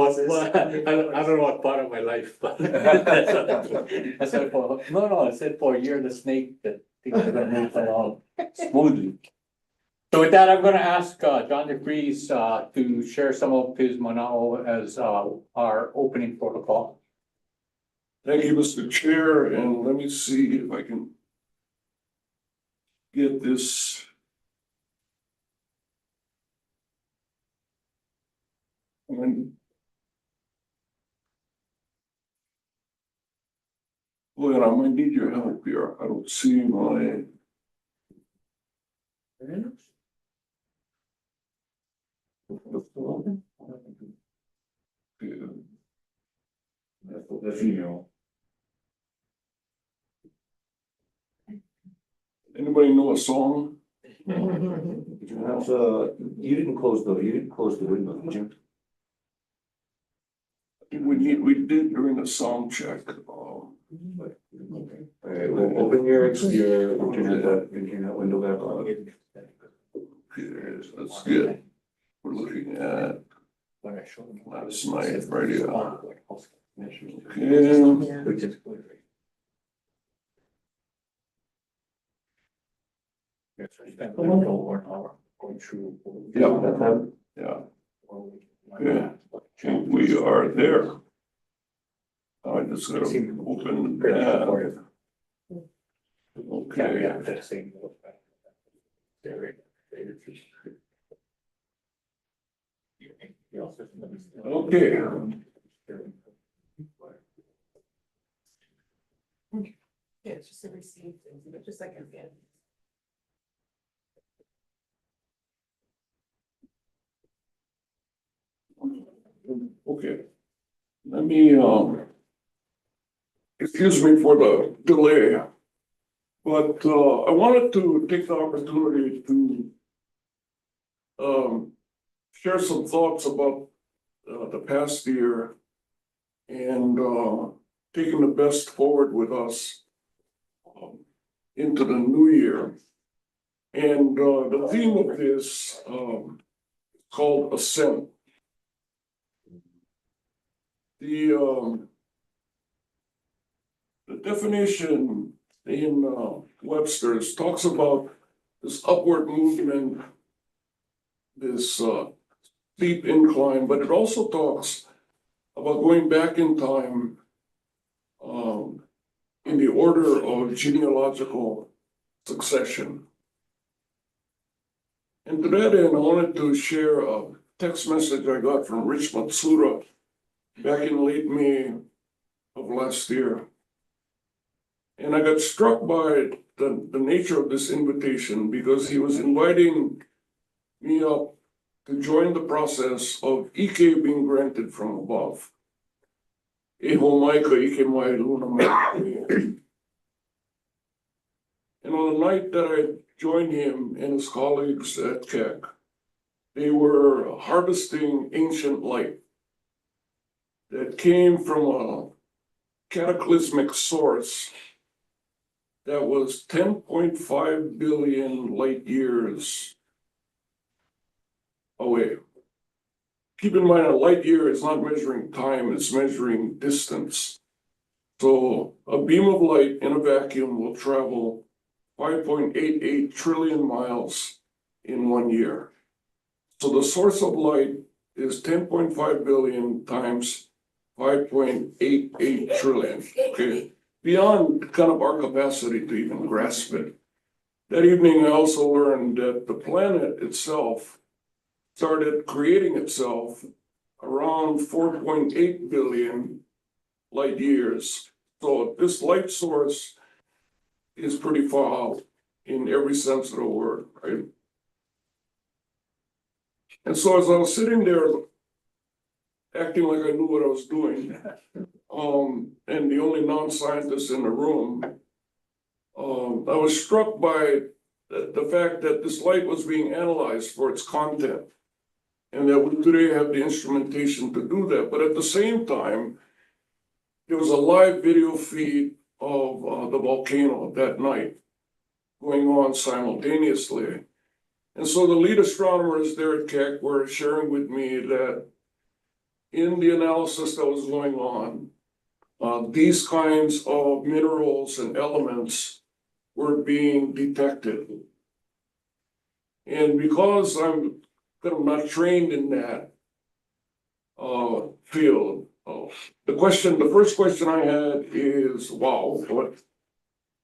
what, I don't know what part of my life, but. I said no, I said for a year, the snake, that things are gonna move along smoothly. So with that, I'm gonna ask, John DeFries, to share some of his manao as, our opening protocol. Thank you, Mr. Chair, and let me see if I can get this. Well, I might need your help here. I don't see my. That's email. Anybody know a song? You didn't close the window, did you? We did during the sound check. Alright, well, open your internet window back on. Okay, that's good. We're looking at last night radio. Okay. Yeah. Yeah. Okay, we are there. I just gotta open that. Okay. Okay. Yeah, it's just a receipt, just like again. Okay. Let me, excuse me for the delay. But, I wanted to take the opportunity to, share some thoughts about, the past year and, taking the best forward with us, into the new year. And, the theme of this, called Ascent. The definition in Webster's talks about this upward movement, this steep incline, but it also talks about going back in time in the order of genealogical succession. And to that end, I wanted to share a text message I got from Rich Matsuda back in late May of last year. And I got struck by the nature of this invitation because he was inviting me up to join the process of Ike being granted from above. Eho maika Ike mai luna mai. And on the night that I joined him and his colleagues at Keck, they were harvesting ancient light that came from a cataclysmic source that was 10.5 billion light years away. Keep in mind, a light year is not measuring time, it's measuring distance. So a beam of light in a vacuum will travel 5.88 trillion miles in 1 year. So the source of light is 10.5 billion times 5.88 trillion, okay? Beyond kind of our capacity to even grasp it. That evening, I also learned that the planet itself started creating itself around 4.8 billion light years. So this light source is pretty far out in every sense of the word, right? And so as I was sitting there acting like I knew what I was doing, and the only non-scientist in the room, I was struck by the fact that this light was being analyzed for its content, and that we today have the instrumentation to do that. But at the same time, there was a live video feed of the volcano that night going on simultaneously. And so the lead astronomers there at Keck were sharing with me that in the analysis that was going on, these kinds of minerals and elements were being detected. And because I'm kind of not trained in that field, the first question I had is, wow.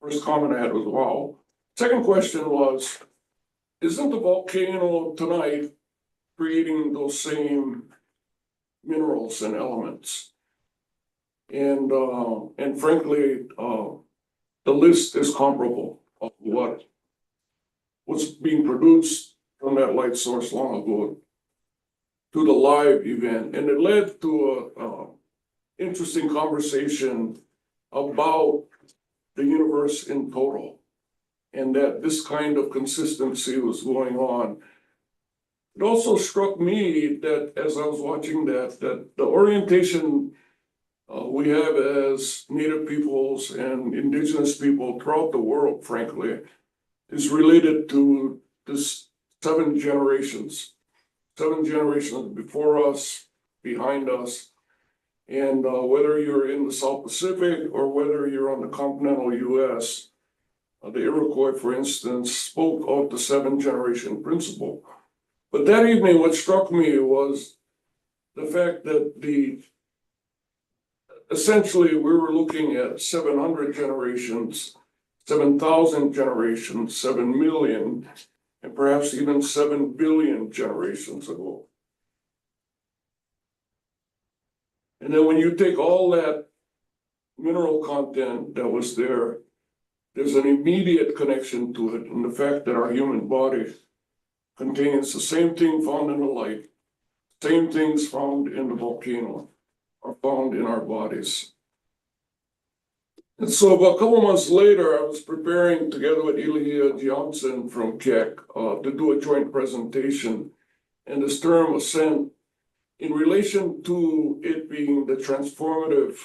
First comment I had was, wow. Second question was, isn't the volcano tonight creating those same minerals and elements? And frankly, the list is comparable of what's being produced from that light source long ago to the live event. And it led to a interesting conversation about the universe in total, and that this kind of consistency was going on. It also struck me that as I was watching that the orientation we have as Native peoples and indigenous people throughout the world, frankly, is related to this 7 generations before us, behind us. And whether you're in the South Pacific or whether you're on the continental US, the Iroquois, for instance, spoke of the 7 generation principle. But that evening, what struck me was the fact that essentially we were looking at 700 generations, 7,000 generations, 7 million, and perhaps even 7 billion generations ago. And then when you take all that mineral content that was there, there's an immediate connection to it in the fact that our human body contains the same thing found in the light, same things found in the volcano are found in our bodies. And so about a couple months later, I was preparing together with Ilya Johnson from Keck to do a joint presentation. And this term ascent, in relation to it being the transformative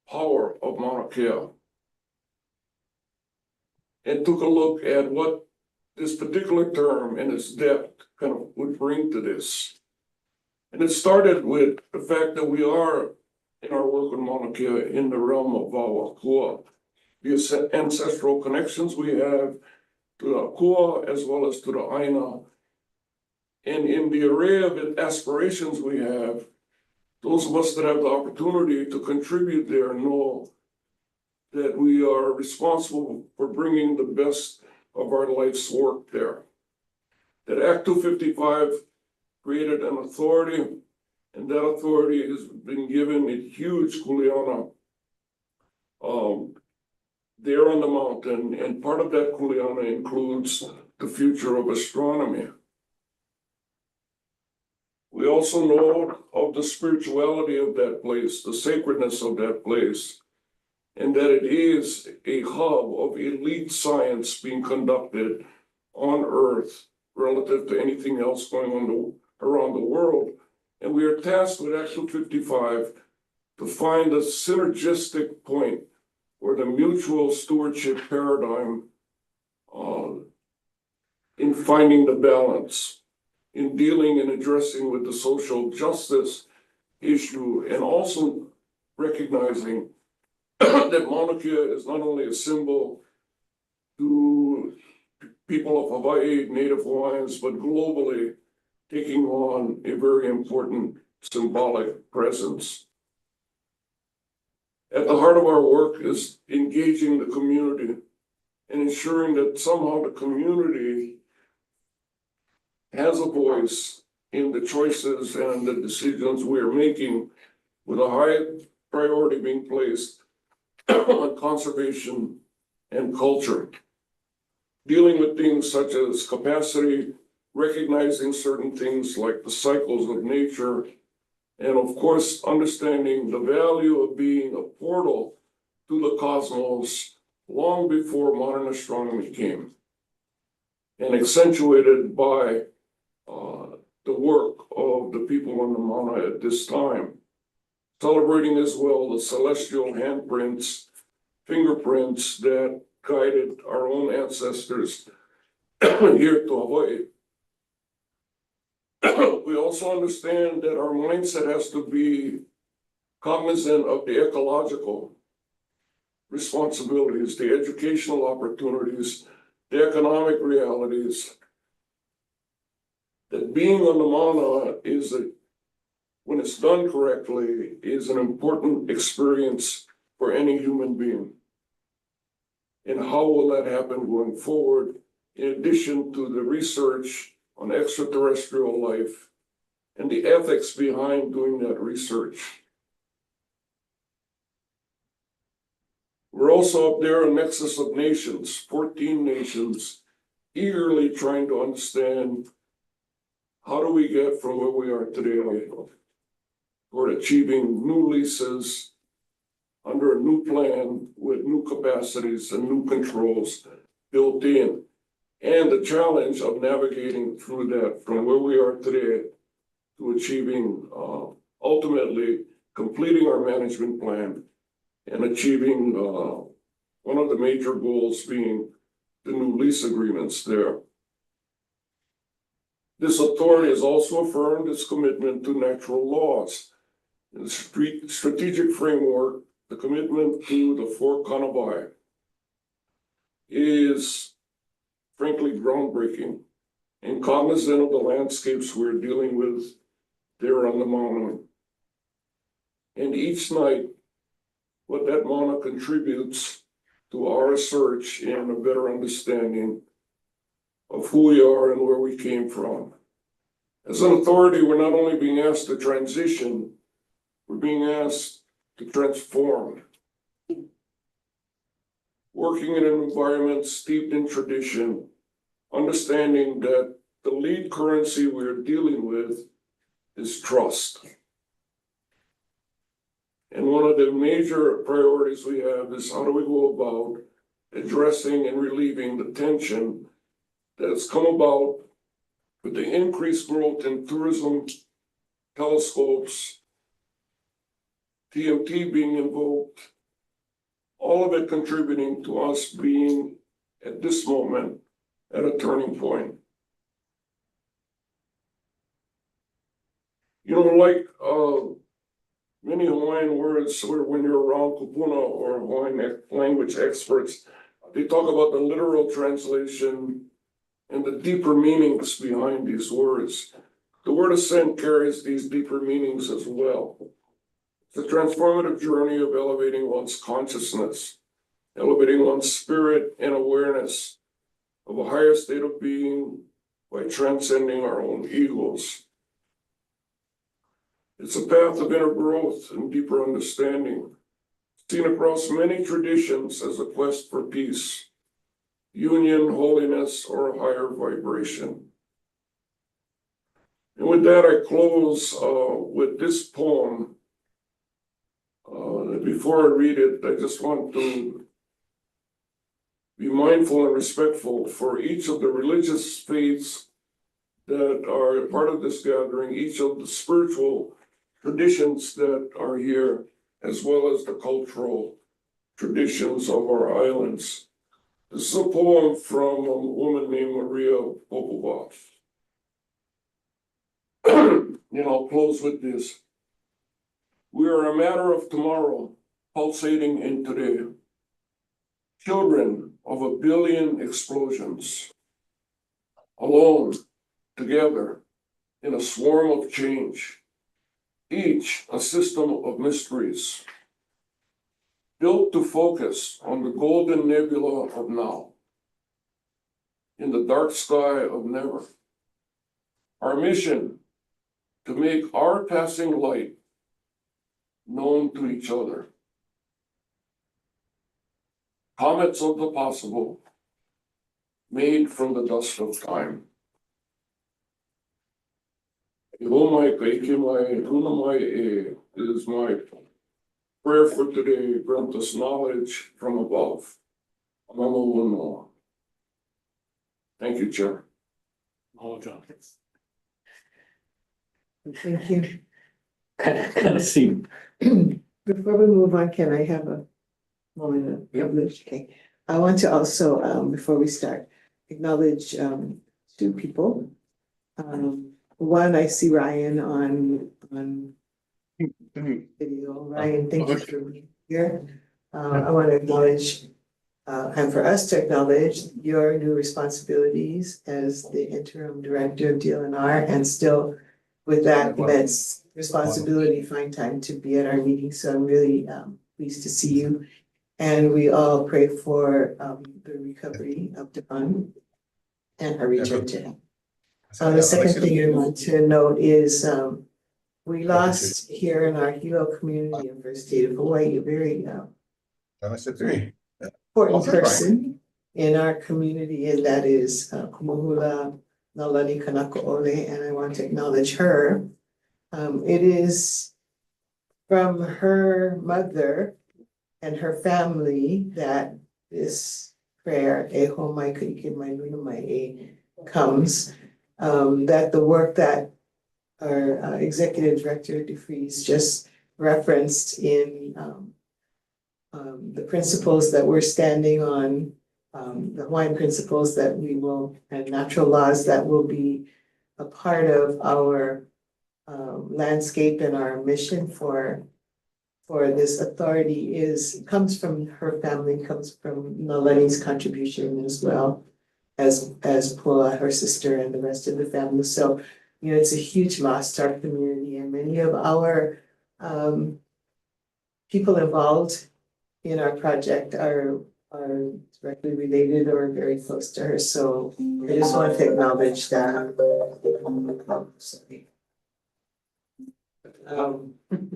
power of Mauna Kea, and took a look at what this particular term and its depth kind of would bring to this. And it started with the fact that we are, in our work with Mauna Kea, in the realm of Wawakua, the ancestral connections we have to the Akua as well as to the Aina. And in the array of aspirations we have, those of us that have the opportunity to contribute there know that we are responsible for bringing the best of our life's work there. That Act 255 created an authority, and that authority has been given a huge kuleana there on the mountain, and part of that kuleana includes the future of astronomy. We also know of the spirituality of that place, the sacredness of that place, and that it is a hub of elite science being conducted on Earth relative to anything else going on around the world. And we are tasked with Act 255 to find a synergistic point where the mutual stewardship paradigm in finding the balance, in dealing and addressing with the social justice issue, and also recognizing that Mauna Kea is not only a symbol to people of Hawaii, Native Hawaiians, but globally taking on a very important symbolic presence. At the heart of our work is engaging the community and ensuring that somehow the community has a voice in the choices and the decisions we are making, with a high priority being placed on conservation and culture. Dealing with things such as capacity, recognizing certain things like the cycles of nature, and of course, understanding the value of being a portal to the cosmos long before modern astronomy came, and accentuated by the work of the people on the Mauna at this time. Celebrating as well the celestial handprints, fingerprints that guided our own ancestors here to Hawaii. We also understand that our mindset has to be cognizant of the ecological responsibilities, the educational opportunities, the economic realities. That being on the Mauna is when it's done correctly, is an important experience for any human being. And how will that happen going forward, in addition to the research on extraterrestrial life and the ethics behind doing that research? We're also up there, a nexus of nations, 14 nations, eagerly trying to understand how do we get from where we are today toward achieving new leases under a new plan with new capacities and new controls built in. And the challenge of navigating through that from where we are today to achieving, ultimately completing our management plan and achieving one of the major goals being the new lease agreements there. This authority has also affirmed its commitment to natural laws. In the strategic framework, the commitment to the four Kanabai is frankly groundbreaking and cognizant of the landscapes we're dealing with there on the mountain. And each night, what that Mauna contributes to our search and a better understanding of who we are and where we came from. As an authority, we're not only being asked to transition, we're being asked to transform. Working in an environment steeped in tradition, understanding that the lead currency we're dealing with is trust. And one of the major priorities we have is how do we go about addressing and relieving the tension that has come about with the increased growth in tourism, telescopes, TMT being invoked, all of it contributing to us being at this moment at a turning point. You know, like many Hawaiian words, where when you're around kupuna or Hawaiian language experts, they talk about the literal translation and the deeper meanings behind these words. The word ascent carries these deeper meanings as well. It's a transformative journey of elevating one's consciousness, elevating one's spirit and awareness of a higher state of being by transcending our own egos. It's a path of inner growth and deeper understanding, seen across many traditions as a quest for peace, union, holiness, or a higher vibration. And with that, I close with this poem. Before I read it, I just want to be mindful and respectful for each of the religious faiths that are part of this gathering, each of the spiritual traditions that are here, as well as the cultural traditions of our islands. This is a poem from a woman named Maria Popova. And I'll close with this. We are a matter of tomorrow, pulsating in today. Children of a billion explosions, alone, together, in a swarm of change, each a system of mysteries, built to focus on the golden nebula of now, in the dark sky of never. Our mission, to make our passing light known to each other. Comets of the possible, made from the dust of time. Is my prayer for today. Grant us knowledge from above. Thank you, Chair. Oh, John. Thank you. Kind of seem. Before we move on, can I have a moment of privilege? Okay. I want to also, before we start, acknowledge two people. one, I see Ryan on video. Ryan, thank you for being here. I want to acknowledge, and for us to acknowledge your new responsibilities as the interim director of DLNR, and still with that immense responsibility, find time to be at our meeting. So I'm really pleased to see you. And we all pray for the recovery of Devon and her return to him. The second thing I want to note is we lost here in our Hilo community in the state of Hawaii a very important person in our community, and that is Kumuhula Nalani Kanakaole, and I want to acknowledge her. It is from her mother and her family that this prayer, Eho Mai Kaike Mai Luna Mai E, comes. That the work that our executive director DeFries just referenced in the principles that we're standing on, the Hawaiian principles that we will, and natural laws that will be a part of our landscape and our mission for this authority comes from her family, comes from Nalani's contribution as well as Pua, her sister, and the rest of the family. So, you know, it's a huge loss to our community, and many of our people involved in our project are directly related or very close to her. So I just want to acknowledge that.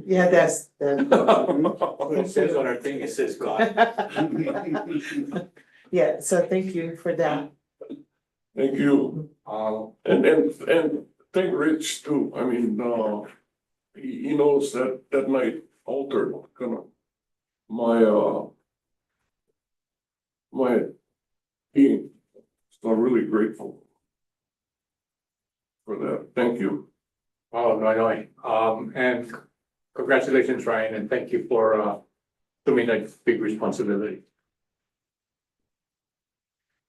Yeah, that's It says on our thing, it says God. yeah, so thank you for that. Thank you. And thank Rich too. I mean, he knows that night altered kind of my being. So I'm really grateful for that. Thank you. Oh, no. And congratulations, Ryan, and thank you for assuming that big responsibility.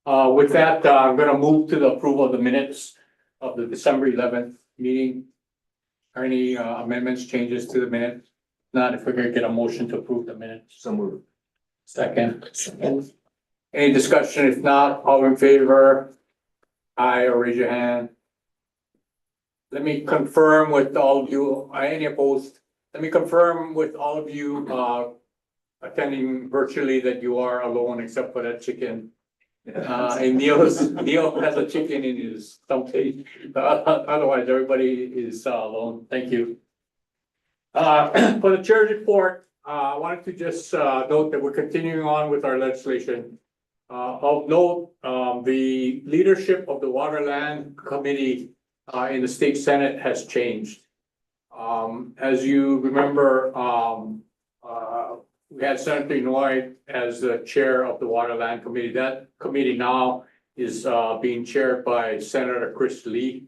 With that, I'm gonna move to the approval of the minutes of the December 11th meeting. Are any amendments, changes to the minutes? Not, if we're gonna get a motion to approve the minutes. So moved. Second. Any discussion? If not, all in favor? Aye, or raise your hand. Let me confirm with all of you, any opposed? Let me confirm with all of you attending virtually that you are alone except for that chicken. And Neil has a chicken in his stump cage. Otherwise, everybody is alone. Thank you. For the chair's report, I wanted to just note that we're continuing on with our legislation. Of note, the leadership of the Waterland Committee in the state Senate has changed. As you remember, we had Senator Inouye as the chair of the Waterland Committee. That committee now is being chaired by Senator Chris Lee.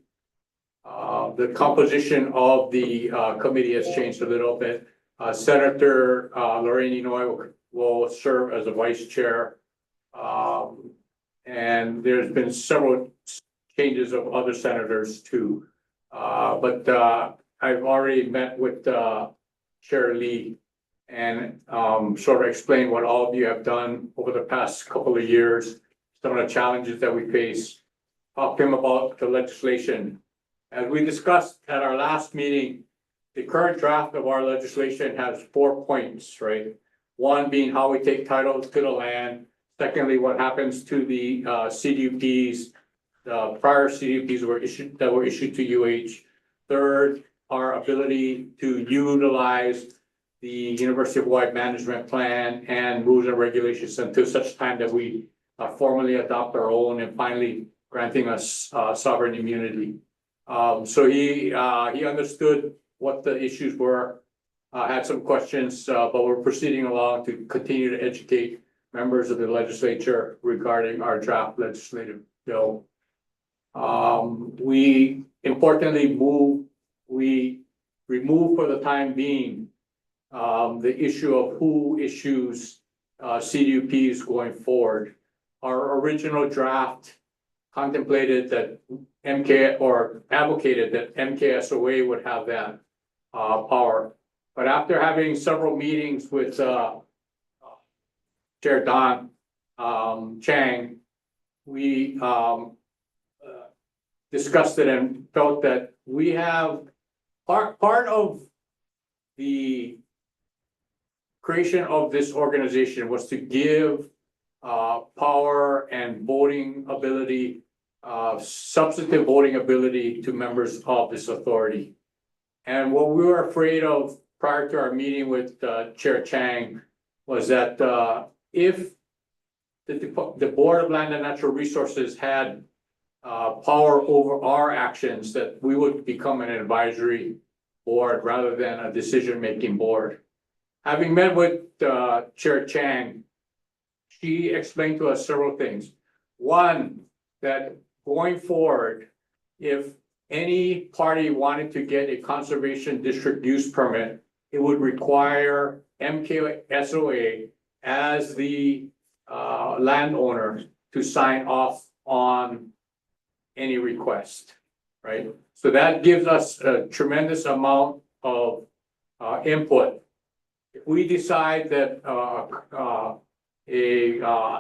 The composition of the committee has changed a little bit. Senator Lorraine Inouye will serve as a vice chair. And there's been several changes of other senators too. But I've already met with Chair Lee and sort of explained what all of you have done over the past couple of years, some of the challenges that we face, talk to him about the legislation. As we discussed at our last meeting, the current draft of our legislation has 4 points, right? One being how we take title to the land. Secondly, what happens to the CDUPs, the prior CDUPs that were issued to UH. Third, our ability to utilize the University of Hawaii Management Plan and rules and regulations until such time that we formally adopt our own, and finally granting us sovereign immunity. So he understood what the issues were, had some questions, but we're proceeding along to continue to educate members of the legislature regarding our draft legislative bill. We importantly remove for the time being the issue of who issues CDUPs going forward. Our original draft contemplated that MK or advocated that MKSOA would have that power. But after having several meetings with Chair Don Chang, we discussed it and felt that we have part of the creation of this organization was to give power and voting ability, substantive voting ability to members of this authority. And what we were afraid of prior to our meeting with Chair Chang was that if the Board of Land and Natural Resources had power over our actions, that we would become an advisory board rather than a decision-making board. Having met with Chair Chang, she explained to us several things. One, that going forward, if any party wanted to get a conservation district use permit, it would require MKSOA as the landowner to sign off on any request, right? So that gives us a tremendous amount of input. If we decide that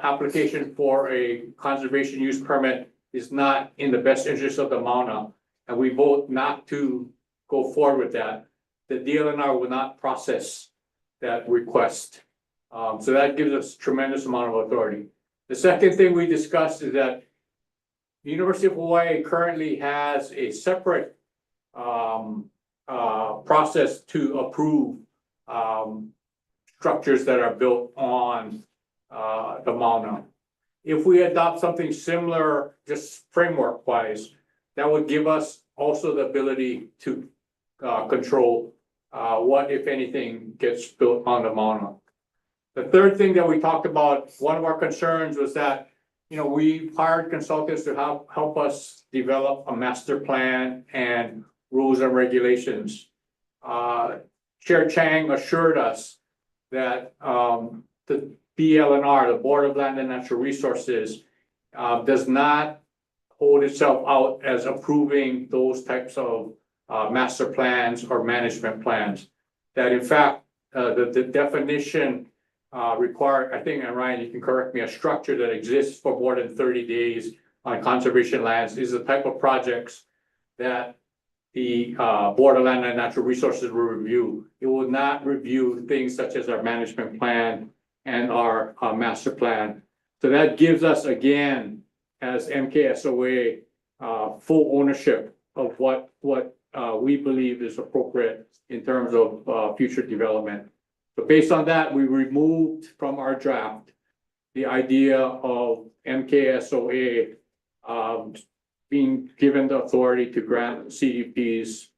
application for a conservation use permit is not in the best interest of the Mauna, and we vote not to go forward with that, the DLNR will not process that request. So that gives us tremendous amount of authority. The second thing we discussed is that the University of Hawaii currently has a separate process to approve structures that are built on the Mauna. If we adopt something similar, just framework wise, that would give us also the ability to control what, if anything, gets built on the Mauna. The third thing that we talked about, one of our concerns was that, you know, we hired consultants to help us develop a master plan and rules and regulations. Chair Chang assured us that the BLNR, the Board of Land and Natural Resources, does not hold itself out as approving those types of master plans or management plans. That in fact, the definition required, I think, and Ryan, you can correct me, a structure that exists for more than 30 days on conservation lands is the type of projects that the Board of Land and Natural Resources will review. It will not review things such as our management plan and our master plan. So that gives us, again, as MKSOA, full ownership of what we believe is appropriate in terms of future development. So based on that, we removed from our draft the idea of MKSOA being given the authority to grant CDPs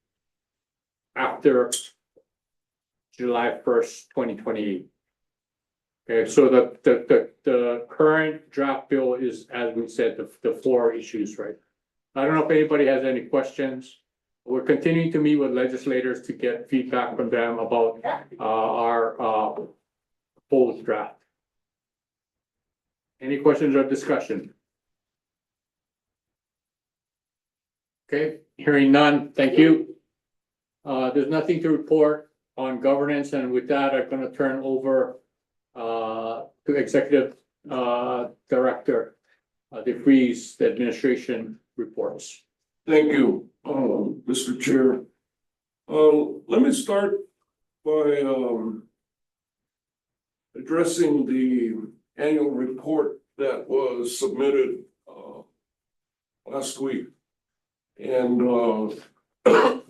after July 1st, 2028. Okay, so the current draft bill is, as we said, the 4 issues, right? I don't know if anybody has any questions. We're continuing to meet with legislators to get feedback from them about our proposed draft. Any questions or discussion? Okay, hearing none, thank you. There's nothing to report on governance, and with that, I'm going to turn over to Executive Director DeFries, the administration reports. Thank you, Mr. Chair. Let me start by addressing the annual report that was submitted last week. And I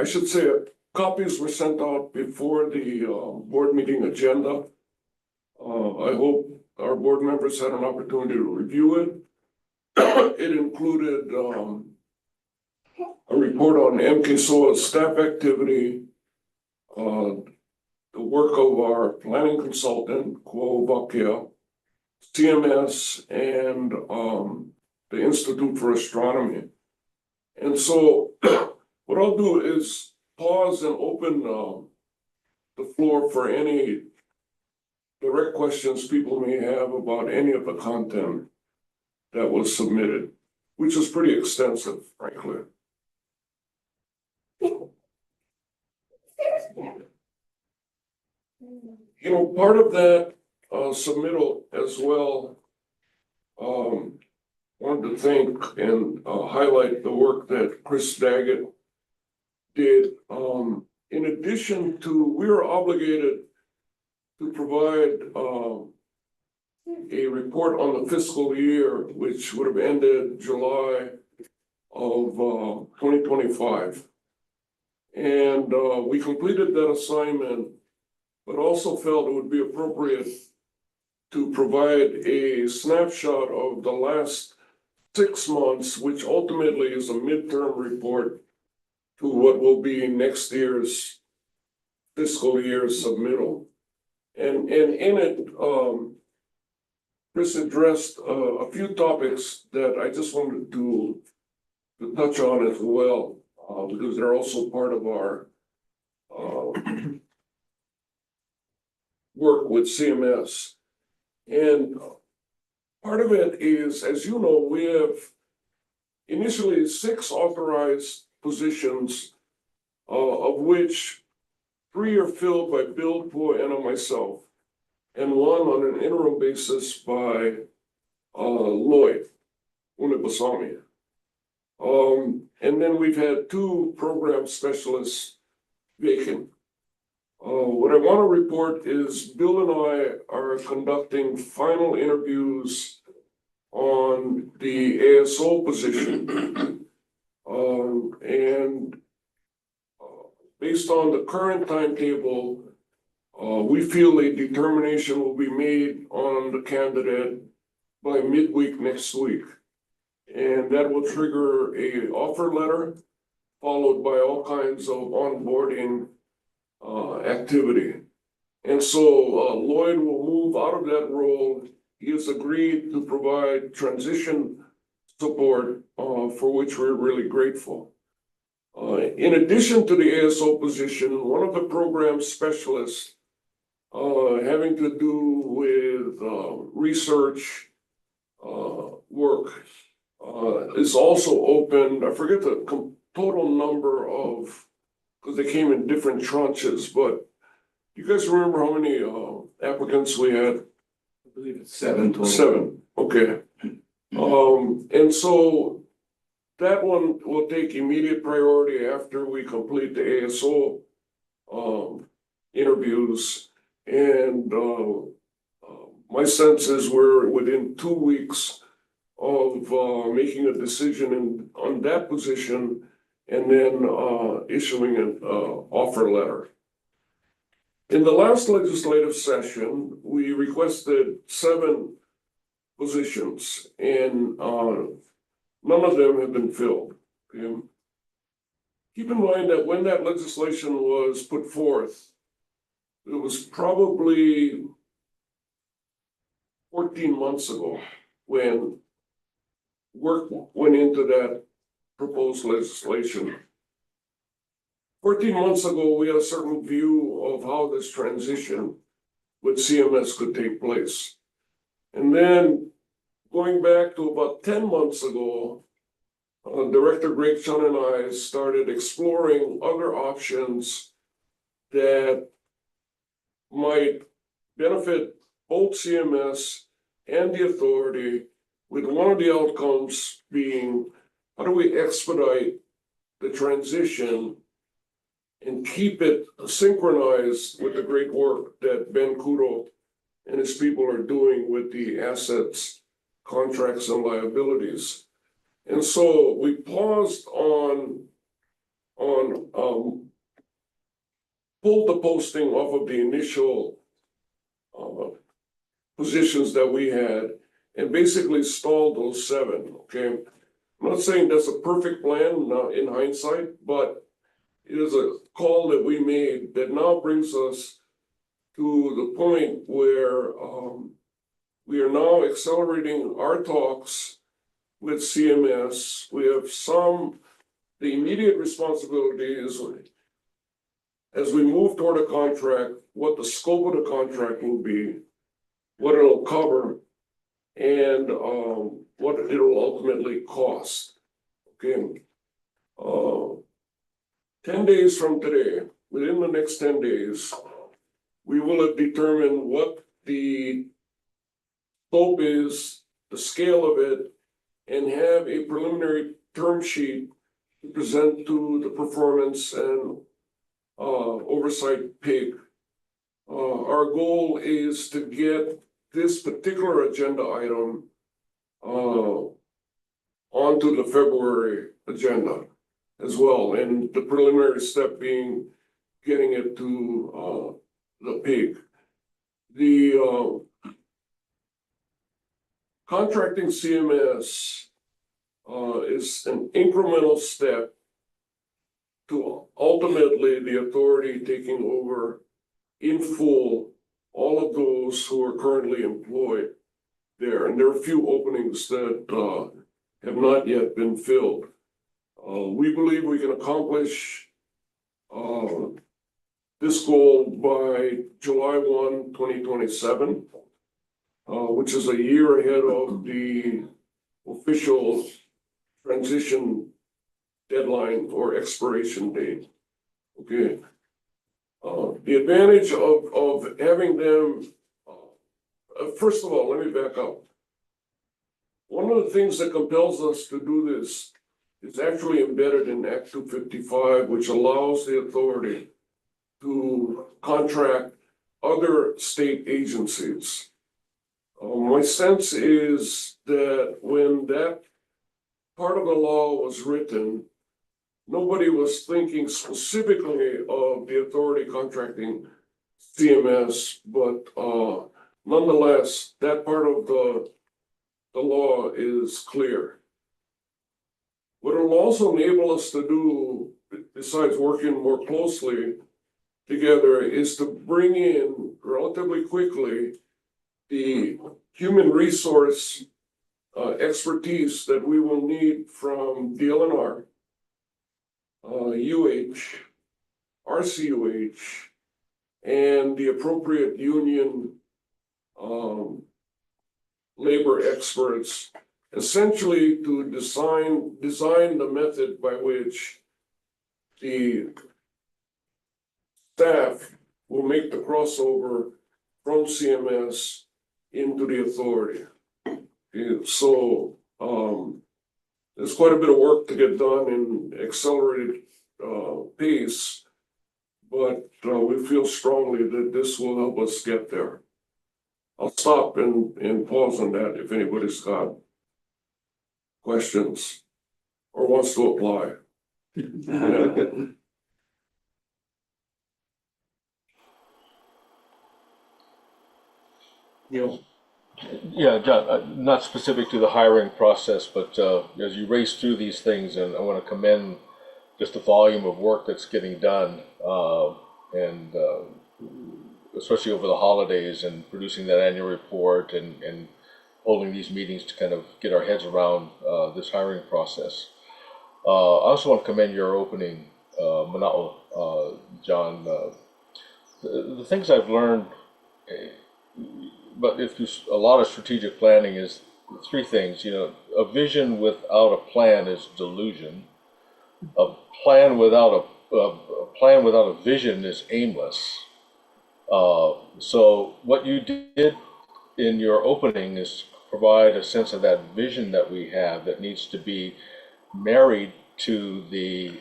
should say, copies were sent out before the board meeting agenda. I hope our board members had an opportunity to review it. It included a report on MKSOA staff activity, the work of our planning consultant, Kuo Bakia, CMS, and the Institute for Astronomy. And so what I'll do is pause and open the floor for any direct questions people may have about any of the content that was submitted. which was pretty extensive, frankly. You know, part of that submittal as well, wanted to thank and highlight the work that Chris Daggett did. In addition to, we are obligated to provide a report on the fiscal year, which would have ended July of 2025. And we completed that assignment, but also felt it would be appropriate to provide a snapshot of the last 6 months, which ultimately is a midterm report to what will be next year's fiscal year submittal. And in it, Chris addressed a few topics that I just wanted to touch on as well, because they're also part of our work with CMS. And part of it is, as you know, we have initially 6 authorized positions, of which 3 are filled by Bill, Poy, and myself, and 1 on an interim basis by Lloyd Unibasami. And then we've had 2 program specialists vacant. What I want to report is Bill and I are conducting final interviews on the ASO position. And based on the current timetable, we feel a determination will be made on the candidate by midweek next week. And that will trigger a offer letter, followed by all kinds of onboarding activity. And so Lloyd will move out of that role. He has agreed to provide transition support, for which we're really grateful. In addition to the ASO position, one of the program specialists having to do with research work is also open. I forget the total number of, because they came in different tranches, but you guys remember how many applicants we had? I believe it's 7 total. 7, okay. And so that one will take immediate priority after we complete the ASO interviews. And my sense is we're within 2 weeks of making a decision on that position, and then issuing an offer letter. In the last legislative session, we requested 7 positions, and none of them have been filled. Okay? Keep in mind that when that legislation was put forth, it was probably 14 months ago when work went into that proposed legislation. 14 months ago, we had a certain view of how this transition with CMS could take place. And then going back to about 10 months ago, Director Greg Chun and I started exploring other options that might benefit both CMS and the authority, with one of the outcomes being, how do we expedite the transition and keep it synchronized with the great work that Ben Kudo and his people are doing with the assets, contracts, and liabilities. And so we paused on pulled the posting off of the initial positions that we had and basically stalled those 7, okay? I'm not saying that's a perfect plan now in hindsight, but it is a call that we made that now brings us to the point where we are now accelerating our talks with CMS. We have the immediate responsibility is, as we move toward a contract, what the scope of the contract will be, what it'll cover, and what it'll ultimately cost. Okay. 10 days from today, within the next 10 days, we will have determined what the scope is, the scale of it, and have a preliminary term sheet to present to the performance and oversight pig. Our goal is to get this particular agenda item onto the February agenda as well, and the preliminary step being getting it to the pig. The contracting CMS is an incremental step to ultimately the authority taking over in full all of those who are currently employed there. And there are a few openings that have not yet been filled. We believe we can accomplish this goal by July 1, 2027, which is a year ahead of the official transition deadline or expiration date. Okay. The advantage of having them, first of all, let me back up. One of the things that compels us to do this is actually embedded in Act 255, which allows the authority to contract other state agencies. My sense is that when that part of the law was written, nobody was thinking specifically of the authority contracting CMS, but nonetheless, that part of the law is clear. What it will also enable us to do, besides working more closely together, is to bring in relatively quickly the human resource expertise that we will need from DLNR, UH, RCUH, and the appropriate union labor experts, essentially to design the method by which the staff will make the crossover from CMS into the authority. Okay, so there's quite a bit of work to get done in accelerated pace, but we feel strongly that this will help us get there. I'll stop and pause on that if anybody's got questions or wants to apply. Yeah, John, not specific to the hiring process, but as you race through these things, and I want to commend just the volume of work that's getting done, and especially over the holidays and producing that annual report and holding these meetings to kind of get our heads around this hiring process. I also want to commend your opening, Mana'o, John. The things I've learned, but if there's a lot of strategic planning, is three things. You know, a vision without a plan is delusion. A plan without a vision is aimless. So what you did in your opening is provide a sense of that vision that we have that needs to be married to the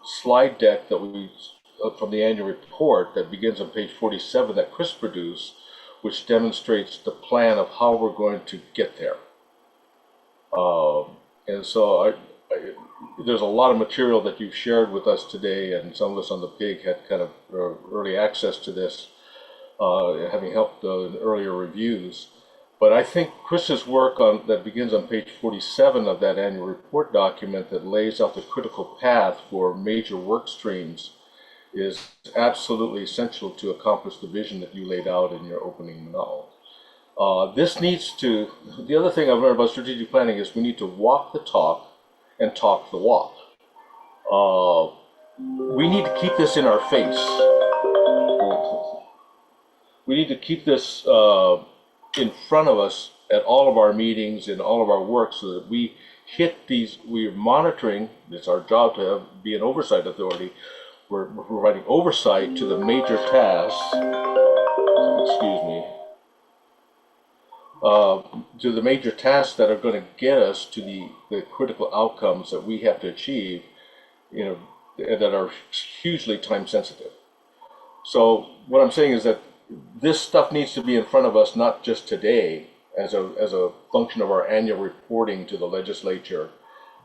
slide deck that we from the annual report that begins on page 47 that Chris produced, which demonstrates the plan of how we're going to get there. And so there's a lot of material that you've shared with us today, and some of us on the PIG had kind of early access to this, having helped in earlier reviews. But I think Chris's work that begins on page 47 of that annual report document that lays out the critical path for major work streams is absolutely essential to accomplish the vision that you laid out in your opening novel. The other thing I've learned about strategic planning is we need to walk the talk and talk the walk. We need to keep this in our face. We need to keep this in front of us at all of our meetings and all of our work so that we hit these, we're monitoring, it's our job to be an oversight authority. We're providing oversight to the major tasks, excuse me, to the major tasks that are going to get us to the critical outcomes that we have to achieve, you know, that are hugely time sensitive. So what I'm saying is that this stuff needs to be in front of us, not just today as a function of our annual reporting to the legislature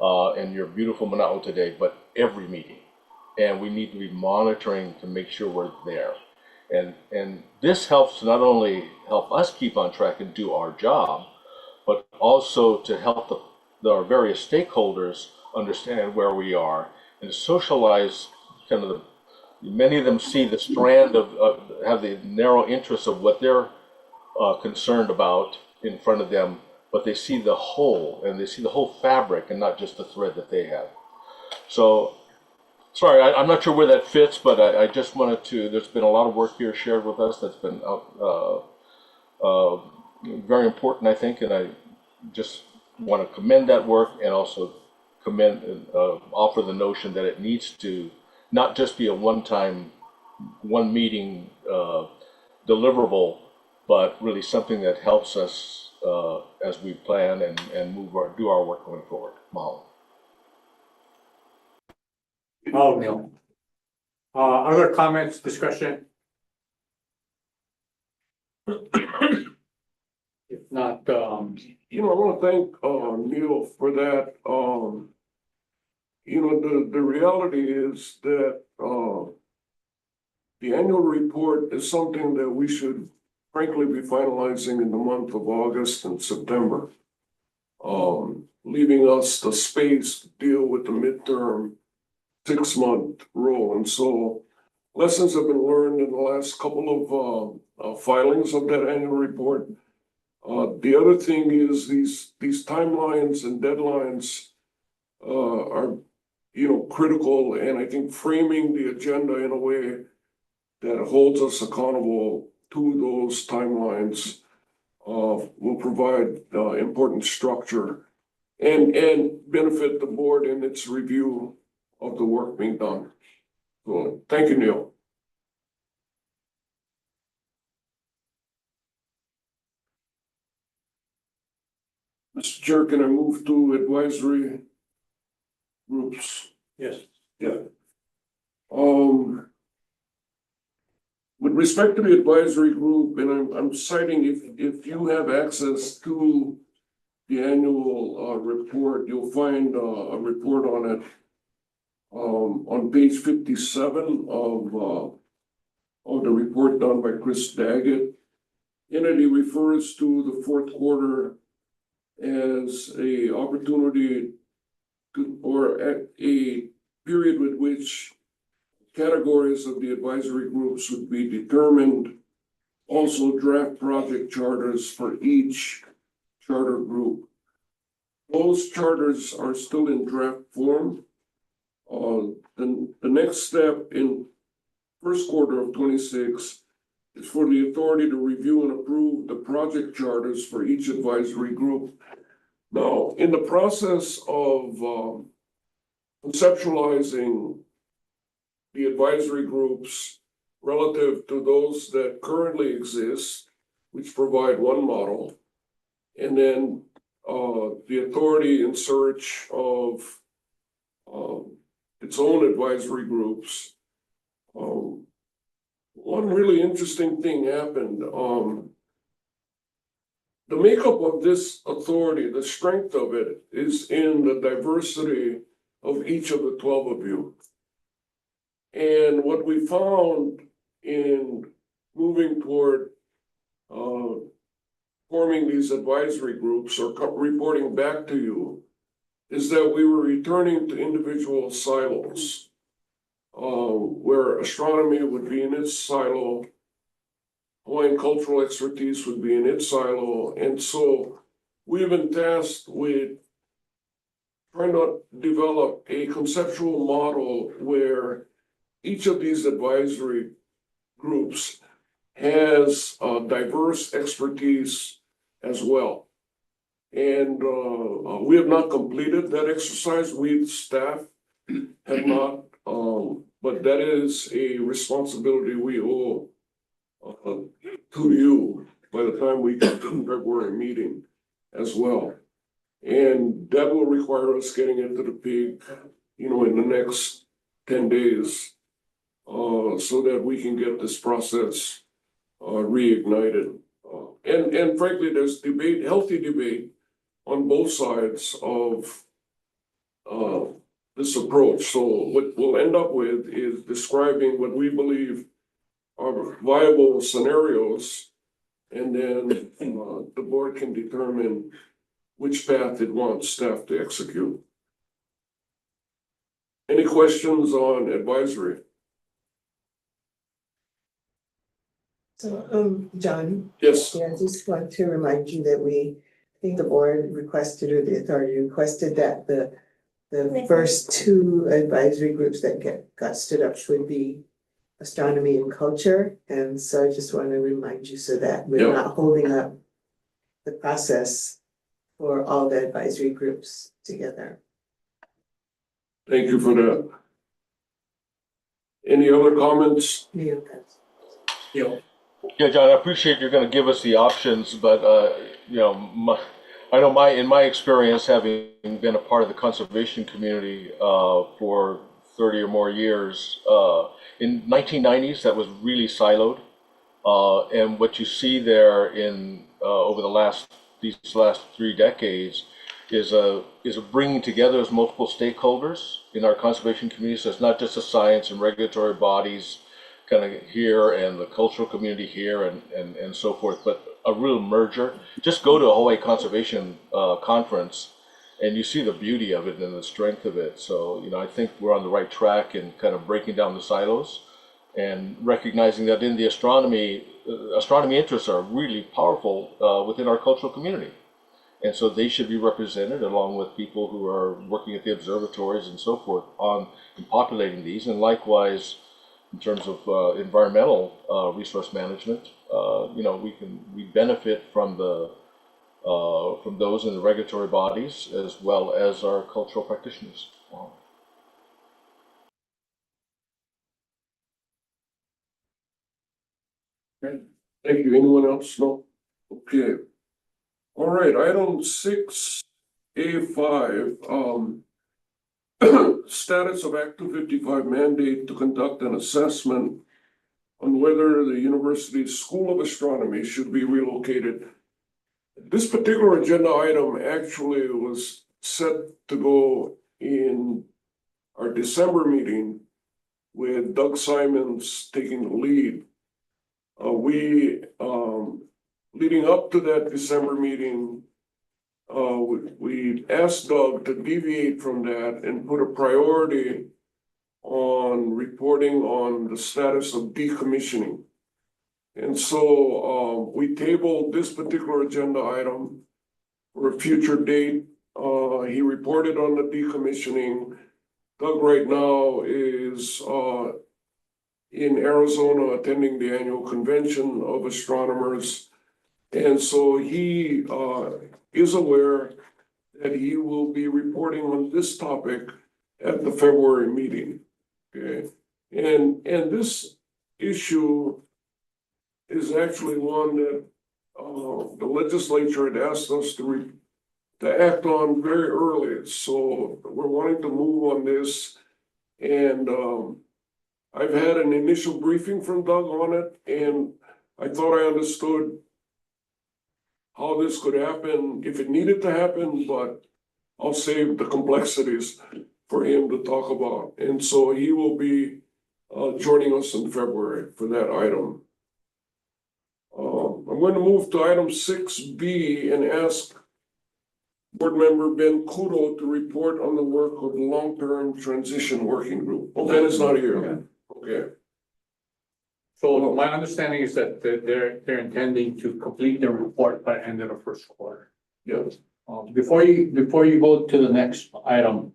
and your beautiful Mana'o today, but every meeting. And we need to be monitoring to make sure we're there. And this helps not only help us keep on track and do our job, but also to help our various stakeholders understand where we are and to socialize kind of many of them see the strand have the narrow interests of what they're concerned about in front of them, but they see the whole, and they see the whole fabric and not just the thread that they have. So, sorry, I'm not sure where that fits, but I just wanted to, there's been a lot of work here shared with us that's been very important, I think, and I just want to commend that work and also commend and offer the notion that it needs to not just be a one meeting deliverable, but really something that helps us as we plan and do our work going forward. Mahalo. Oh, Neil. Other comments, discussion? If not, You know, I want to thank Neil for that. You know, the reality is that the annual report is something that we should frankly be finalizing in the month of August and September. Leaving us the space to deal with the midterm 6-month role. And so lessons have been learned in the last couple of filings of that annual report. The other thing is these timelines and deadlines are, you know, critical, and I think framing the agenda in a way that holds us accountable to those timelines will provide important structure and benefit the board in its review of the work being done. So thank you, Neil. Mr. Chair, can I move to advisory groups? yes. Yeah. With respect to the advisory group, and I'm citing if you have access to the annual report, you'll find a report on it on page 57 of the report done by Chris Daggett. In it, he refers to the fourth quarter as a opportunity or at a period with which categories of the advisory groups would be determined, also draft project charters for each charter group. Those charters are still in draft form. The next step in first quarter of 26 is for the authority to review and approve the project charters for each advisory group. Now, in the process of conceptualizing the advisory groups relative to those that currently exist, which provide one model, and then the authority in search of its own advisory groups. One really interesting thing happened. The makeup of this authority, the strength of it, is in the diversity of each of the 12 of you. And what we found in moving toward forming these advisory groups or reporting back to you is that we were returning to individual silos, where astronomy would be in its silo, Hawaiian cultural expertise would be in its silo. And so we've been tasked with trying to develop a conceptual model where each of these advisory groups has diverse expertise as well. And we have not completed that exercise, we staff have not, but that is a responsibility we owe to you by the time we get to the February meeting as well. And that will require us getting into the pig, in the next 10 days, so that we can get this process reignited. And frankly, there's debate, healthy debate on both sides of this approach. So what we'll end up with is describing what we believe are viable scenarios, and then the board can determine which path it wants staff to execute. Any questions on advisory? So, John, Yes. yeah, I just want to remind you that I think the board requested, or the authority requested that the first two advisory groups that got stood up would be astronomy and culture. And so I just want to remind you so that we're Yep. not holding up the process for all the advisory groups together. Thank you for that. Any other comments? Yeah. Yeah, John, I appreciate you're gonna give us the options, but, I know in my experience, having been a part of the conservation community, for 30 or more years, in 1990s, that was really siloed. And what you see there over these last 3 decades is a bringing together of multiple stakeholders in our conservation community. So it's not just the science and regulatory bodies kind of here and the cultural community here and so forth, but a real merger. Just go to a Hawaii Conservation Conference and you see the beauty of it and the strength of it. So, I think we're on the right track in kind of breaking down the silos and recognizing that in the astronomy interests are really powerful within our cultural community. And so they should be represented along with people who are working at the observatories and so forth in populating these. And likewise, in terms of environmental resource management, we benefit from from those in the regulatory bodies as well as our cultural practitioners. Thank you. Anyone else? No? Okay. All right, item 6A5, status of Act 255 mandate to conduct an assessment on whether the university's School of Astronomy should be relocated. This particular agenda item actually was set to go in our December meeting with Doug Simons taking the lead. Leading up to that December meeting, we asked Doug to deviate from that and put a priority on reporting on the status of decommissioning. And so we tabled this particular agenda item for a future date. He reported on the decommissioning. Doug right now is in Arizona attending the annual convention of astronomers. And so he is aware that he will be reporting on this topic at the February meeting. Okay, and this issue is actually one that the legislature had asked us to act on very early. So we're wanting to move on this, and I've had an initial briefing from Doug on it, and I thought I understood how this could happen if it needed to happen, but I'll save the complexities for him to talk about. And so he will be joining us in February for that item. I'm going to move to item 6B and ask Board Member Ben Kudo to report on the work of the Long-Term Transition Working Group. Oh, Ben is not here. Okay. So my understanding is that they're intending to complete their report by end of the first quarter. Yes. Before you go to the next item,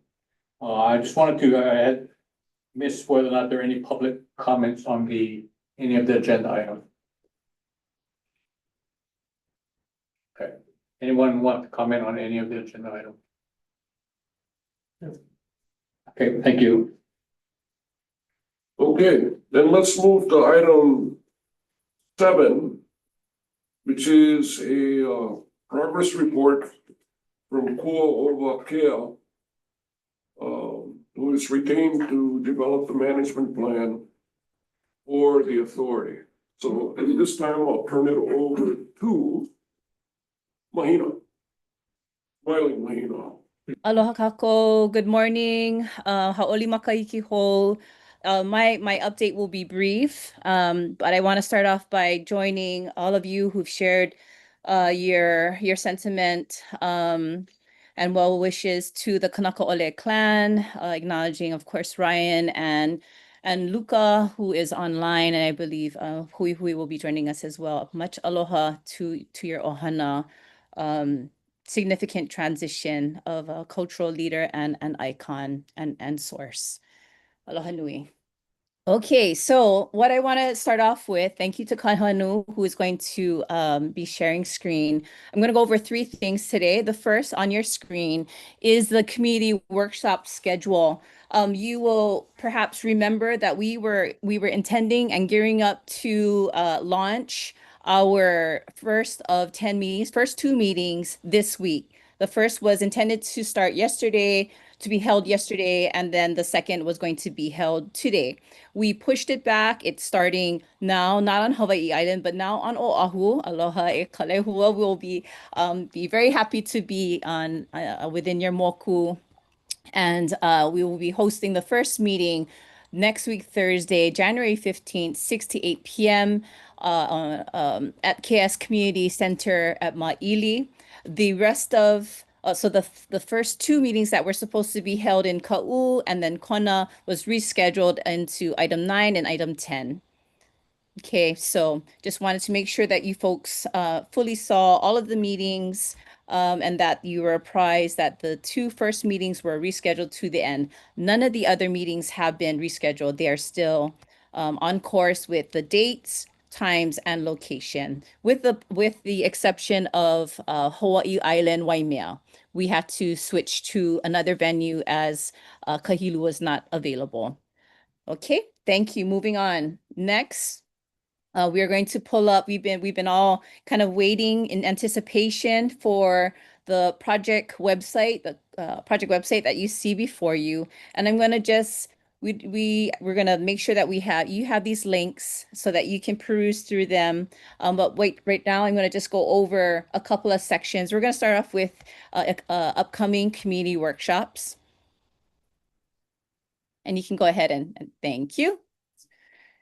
I just wanted to, I had missed whether or not there are any public comments on any of the agenda item. Okay, Anyone want to comment on any of the agenda item? Okay, thank you. Okay, then let's move to item 7, which is a progress report from Kua Kea, who is retained to develop the management plan for the authority. So at this time, I'll turn it over to Mahina. Smiling Mahina. Aloha kako, good morning. Ha'oli makahiki hou. My update will be brief, but I want to start off by joining all of you who've shared your sentiment and well wishes to the Kanakaʻole clan, acknowledging, of course, Ryan and Luca, who is online, and I believe Hui will be joining us as well. Much aloha to your ohana. Significant transition of a cultural leader and an icon and source. Aloha nui. Okay, so what I want to start off with, thank you to Kahanu, who is going to be sharing screen. I'm going to go over 3 things today. The first on your screen is the community workshop schedule. You will perhaps remember that we were intending and gearing up to launch our first of 10 meetings, first 2 meetings this week. The first was intended to start yesterday, to be held yesterday, and then the second was going to be held today. We pushed it back. It's starting now, not on Hawaiʻi Island, but now on Oahu. Aloha e kalehua. We'll be very happy to be on within your moku. And we will be hosting the first meeting next week, Thursday, January 15th, 6 to 8 p.m. At KS Community Center at Ma'ili. The rest of so the first 2 meetings that were supposed to be held in Ka'u and then Kona was rescheduled into item 9 and item 10. Okay, so just wanted to make sure that you folks fully saw all of the meetings and that you were apprised that the 2 first meetings were rescheduled to the end. None of the other meetings have been rescheduled. They are still on course with the dates, times, and location, with the exception of Hawaiʻi Island, Waimea. We had to switch to another venue as Kahilu was not available. Okay, thank you. Moving on. Next, we are going to pull up. We've been all kind of waiting in anticipation for the project website, the project website that you see before you. And I'm going to just we're going to make sure that you have these links so that you can peruse through them. But wait, right now I'm going to just go over a couple of sections. We're going to start off with upcoming community workshops. And you can go ahead and thank you.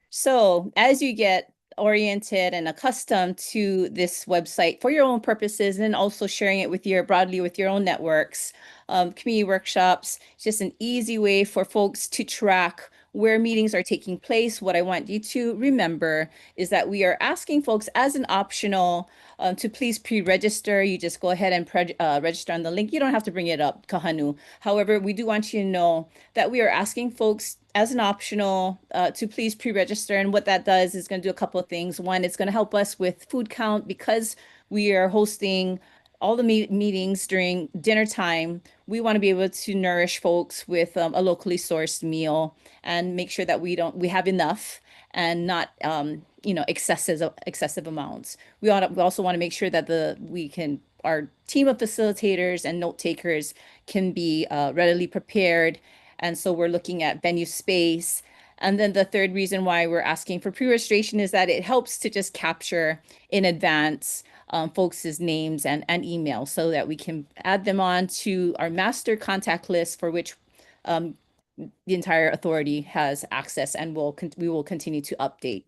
So as you get oriented and accustomed to this website for your own purposes and also sharing it with broadly with your own networks, community workshops, it's just an easy way for folks to track where meetings are taking place. What I want you to remember is that we are asking folks as an optional to please pre-register. You just go ahead and register on the link. You don't have to bring it up, Kahanu. However, we do want you to know that we are asking folks as an optional to please pre-register. And what that does is going to do a couple of things. One, it's going to help us with food count because we are hosting all the meetings during dinner time. We want to be able to nourish folks with a locally sourced meal and make sure that we have enough and not excessive amounts. We also want to make sure that our team of facilitators and note takers can be readily prepared. And so we're looking at venue space. And then the third reason why we're asking for pre-registration is that it helps to just capture in advance folks' names and emails so that we can add them on to our master contact list for which the entire authority has access, and we will continue to update.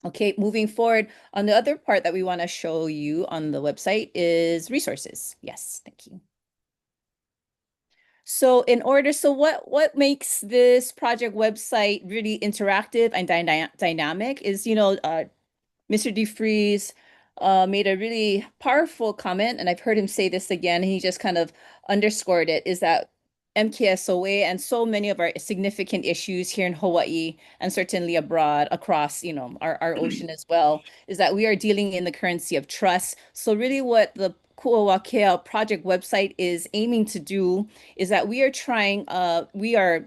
Okay, moving forward, on the other part that we want to show you on the website is resources. Yes, thank you. So what makes this project website really interactive and dynamic is, Mr. DeFries made a really powerful comment, and I've heard him say this again, and he just kind of underscored it, is that MKSOA and so many of our significant issues here in Hawaii and certainly abroad across, our ocean as well, is that we are dealing in the currency of trust. So really what the Kuʻoakea project website is aiming to do is that we are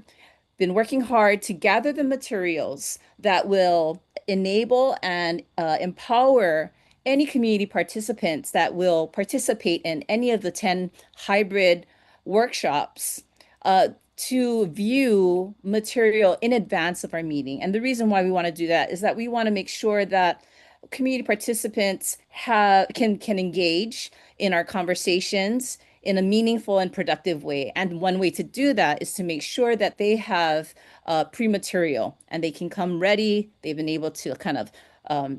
been working hard to gather the materials that will enable and empower any community participants that will participate in any of the 10 hybrid workshops to view material in advance of our meeting. And the reason why we want to do that is that we want to make sure that community participants can engage in our conversations in a meaningful and productive way. And one way to do that is to make sure that they have pre-material and they can come ready. They've been able to kind of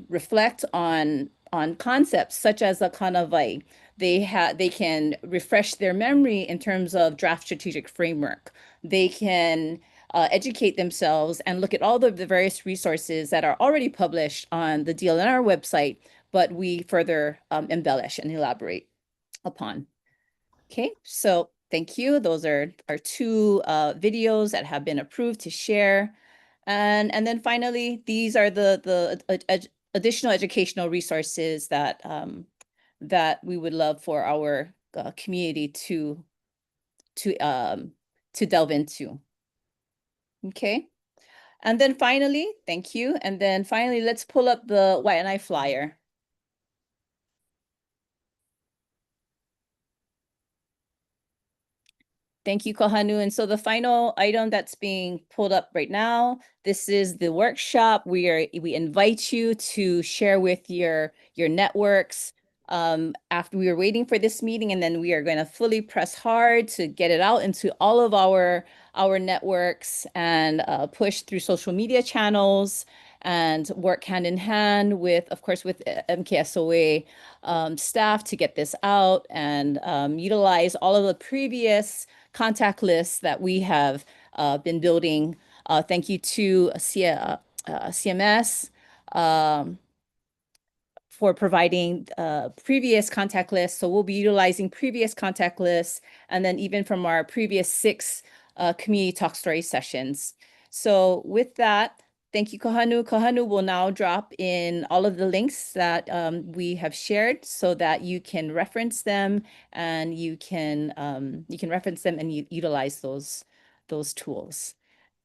reflect on concepts such as a kind of like they can refresh their memory in terms of draft strategic framework. They can educate themselves and look at all of the various resources that are already published on the DLNR website, but we further embellish and elaborate upon. Okay, so thank you. Those are our two videos that have been approved to share. And then finally, these are the additional educational resources that that we would love for our community to delve into. Okay. And then finally, thank you. And then finally, let's pull up the Waianae flyer. Thank you, Kohanu. And so the final item that's being pulled up right now, this is the workshop. We invite you to share with your networks. After we were waiting for this meeting, and then we are going to fully press hard to get it out into all of our networks and push through social media channels and work hand in hand with, of course, with MKSOA staff to get this out and utilize all of the previous contact lists that we have been building. Thank you to CMS for providing previous contact lists. So we'll be utilizing previous contact lists and then even from our previous 6 community talk story sessions. So with that, thank you, Kohanu. Kohanu will now drop in all of the links that we have shared so that you can reference them and you can reference them and utilize those tools.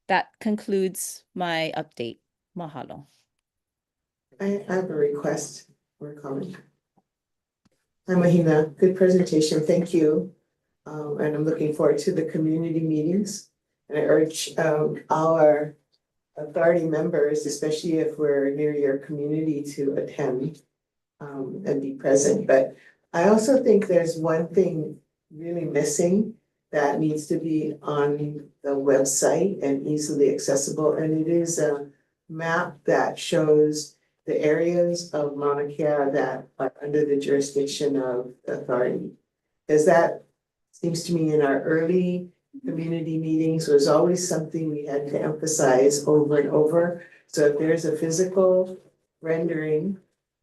That concludes my update. Mahalo. I have a request or a comment. Hi, Mahina. Good presentation. Thank you. And I'm looking forward to the community meetings. And I urge our authority members, especially if we're near your community, to attend and be present. But I also think there's one thing really missing that needs to be on the website and easily accessible. And it is a map that shows the areas of Mauna Kea that are under the jurisdiction of the authority. Because that seems to me in our early community meetings was always something we had to emphasize over and over. So if there's a physical rendering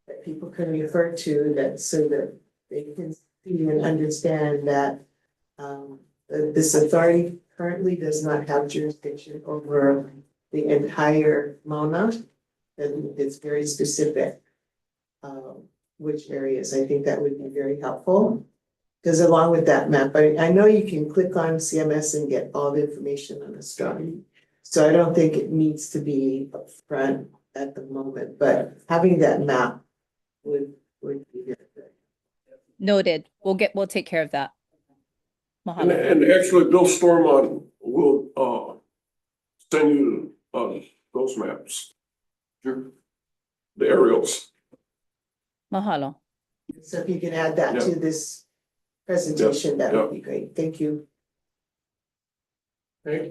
that people can refer to, that so that they can see and understand that this authority currently does not have jurisdiction over the entire Mauna, and it's very specific which areas. I think that would be very helpful. Because along with that map, I know you can click on CMS and get all the information on astronomy. So I don't think it needs to be upfront at the moment, but having that map would be good. Noted. We'll take care of that. Mahalo. And actually, Bill Stormont will send you those maps. Sure. The aerials. Mahalo. So if you can add that to this presentation, that would be great. Thank you. Yeah,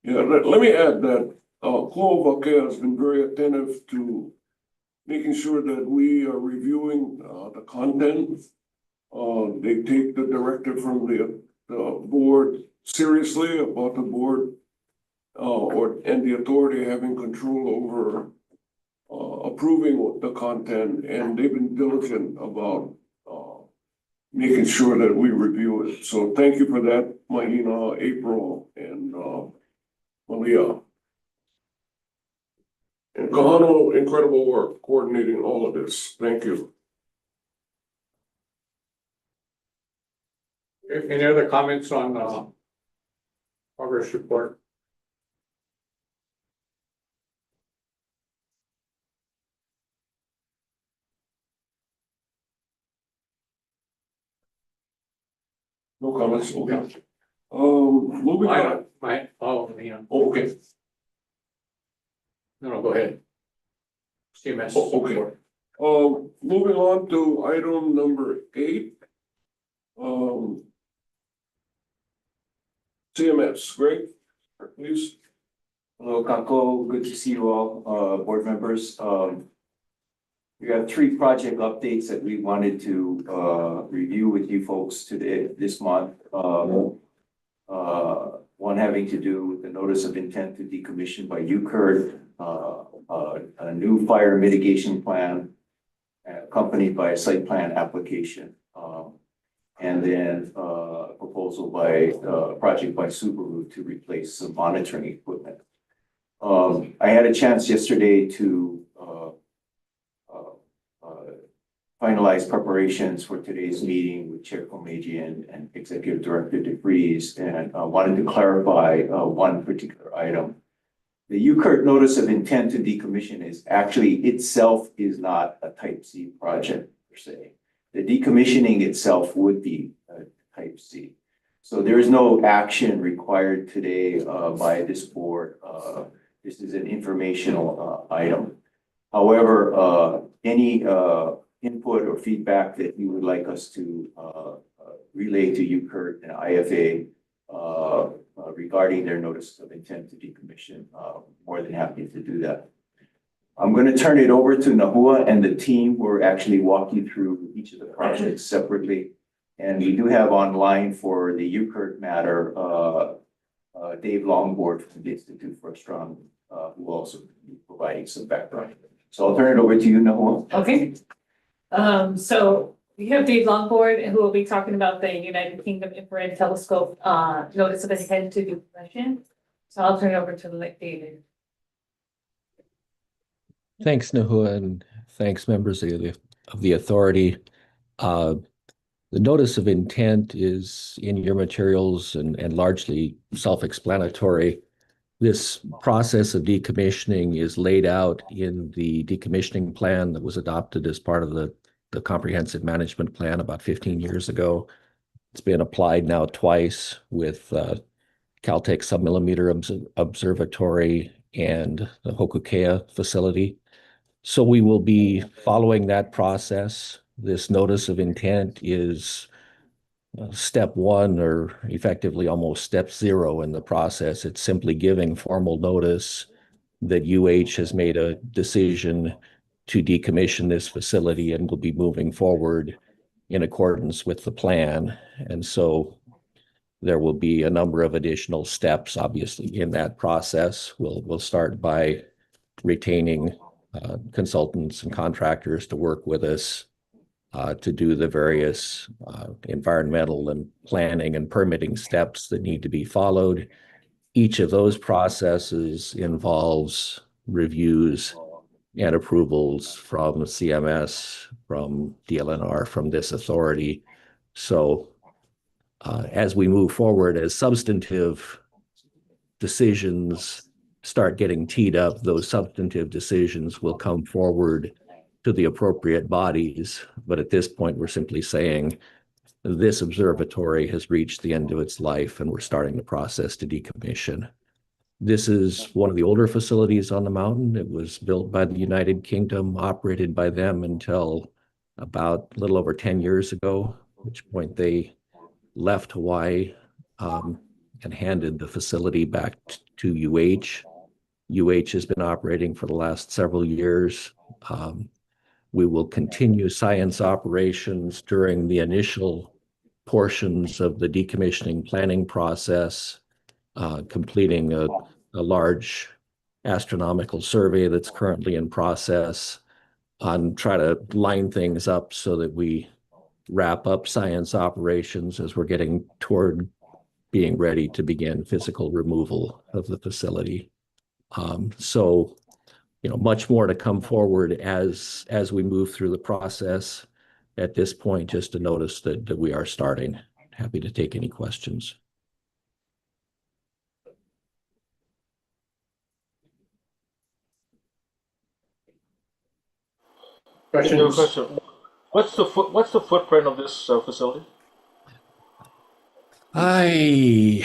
let me add that Kuʻoakea has been very attentive to making sure that we are reviewing the content. They take the directive from the board seriously about the board and the authority having control over approving the content, and they've been diligent about making sure that we review it. So thank you for that, Mahina, April, and Malia. And Kahano, incredible work coordinating all of this. Thank you. Any other comments on, progress report? No comments, okay. Moving on. Oh, okay. No, go ahead. CMS. Okay. Moving on to item number 8. CMS, Greg, please. Hello, Kako. Good to see you all, board members. We have 3 project updates that we wanted to review with you folks today, this month. One having to do with the notice of intent to decommission by UCURT, a new fire mitigation plan accompanied by a site plan application. And then a proposal by a project by Subaru to replace some monitoring equipment. I had a chance yesterday to finalize preparations for today's meeting with Chair Komeji and Executive Director DeVries, and wanted to clarify one particular item. The UCURT notice of intent to decommission is actually itself is not a type C project per se. The decommissioning itself would be a type C. So there is no action required today by this board. This is an informational item. However, any input or feedback that you would like us to relay to UCURT and IFA regarding their notice of intent to decommission, more than happy to do that. I'm going to turn it over to Nahua and the team who will actually walk you through each of the projects separately. And we do have online for the UCURT matter, Dave Longboard from the Institute for Astronomy, who will also be providing some background. So I'll turn it over to you, Nahua. Okay. So we have Dave Longboard who will be talking about the United Kingdom Infrared Telescope, notice of intent to decommission. So I'll turn it over to David. Thanks, Nahua, and thanks, members of the authority. The notice of intent is in your materials and largely self-explanatory. This process of decommissioning is laid out in the decommissioning plan that was adopted as part of the comprehensive management plan about 15 years ago. It's been applied now twice with Caltech Submillimeter Observatory and the Hokukea facility. So we will be following that process. This notice of intent is step 1, or effectively almost step 0 in the process. It's simply giving formal notice that UH has made a decision to decommission this facility and will be moving forward in accordance with the plan. And so there will be a number of additional steps, obviously, in that process. We'll start by retaining consultants and contractors to work with us to do the various environmental and planning and permitting steps that need to be followed. Each of those processes involves reviews and approvals from CMS, from DLNR, from this authority. So as we move forward, as substantive decisions start getting teed up, those substantive decisions will come forward to the appropriate bodies. But at this point, we're simply saying this observatory has reached the end of its life and we're starting the process to decommission. This is one of the older facilities on the mountain. It was built by the United Kingdom, operated by them until about a little over 10 years ago, at which point they left Hawaii and handed the facility back to UH. UH has been operating for the last several years. We will continue science operations during the initial portions of the decommissioning planning process, completing a large astronomical survey that's currently in process, and try to line things up so that we wrap up science operations as we're getting toward being ready to begin physical removal of the facility. So, much more to come forward as we move through the process. At this point, just to notice that we are starting happy to take any questions. I have a Questions? question. What's the footprint of this facility? I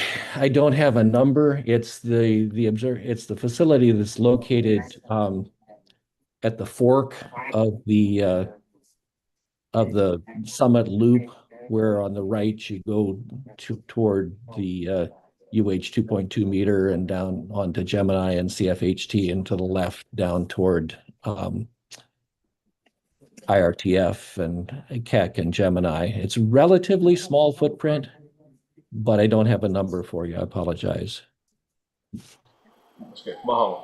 don't have a number. It's it's the facility that's located at the fork of the summit loop, where on the right you go toward the UH 2.2 meter and down onto Gemini and CFHT, and to the left down toward IRTF and KEC and Gemini. It's a relatively small footprint, but I don't have a number for you. I apologize. Okay, mahalo.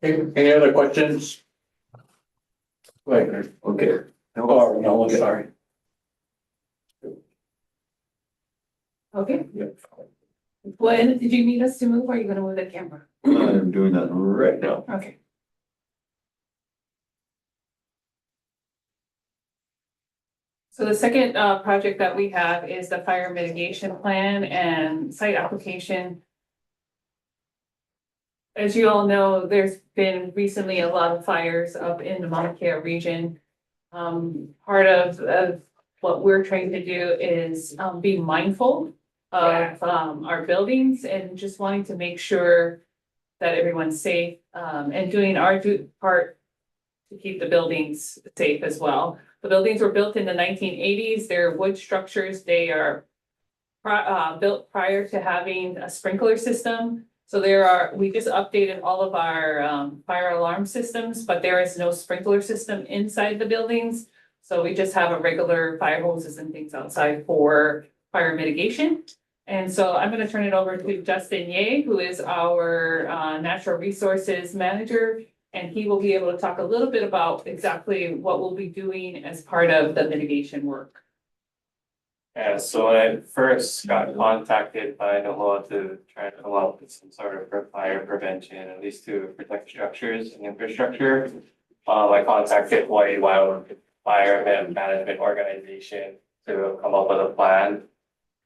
Any other questions? Wait, Okay. oh, no, sorry. Okay. When, did you need us to move or are you gonna move the camera? I'm doing that right now. Okay. So the second project that we have is the fire mitigation plan and site application. As you all know, there's been recently a lot of fires up in the Mauna Kea region. Part of what we're trying to do is be mindful of our buildings and just wanting to make sure that everyone's safe and doing our part to keep the buildings safe as well. The buildings were built in the 1980s. They're wood structures. They are built prior to having a sprinkler system. So we just updated all of our fire alarm systems, but there is no sprinkler system inside the buildings. So we just have a regular fire hoses and things outside for fire mitigation. And so I'm going to turn it over to Justin Ye, who is our natural resources manager. And he will be able to talk a little bit about exactly what we'll be doing as part of the mitigation work. Yeah, so when I first got contacted by NOAA to try to come up with some sort of fire prevention, at least to protect structures and infrastructure, I contacted Hawaiʻi Wildfire Management Organization to come up with a plan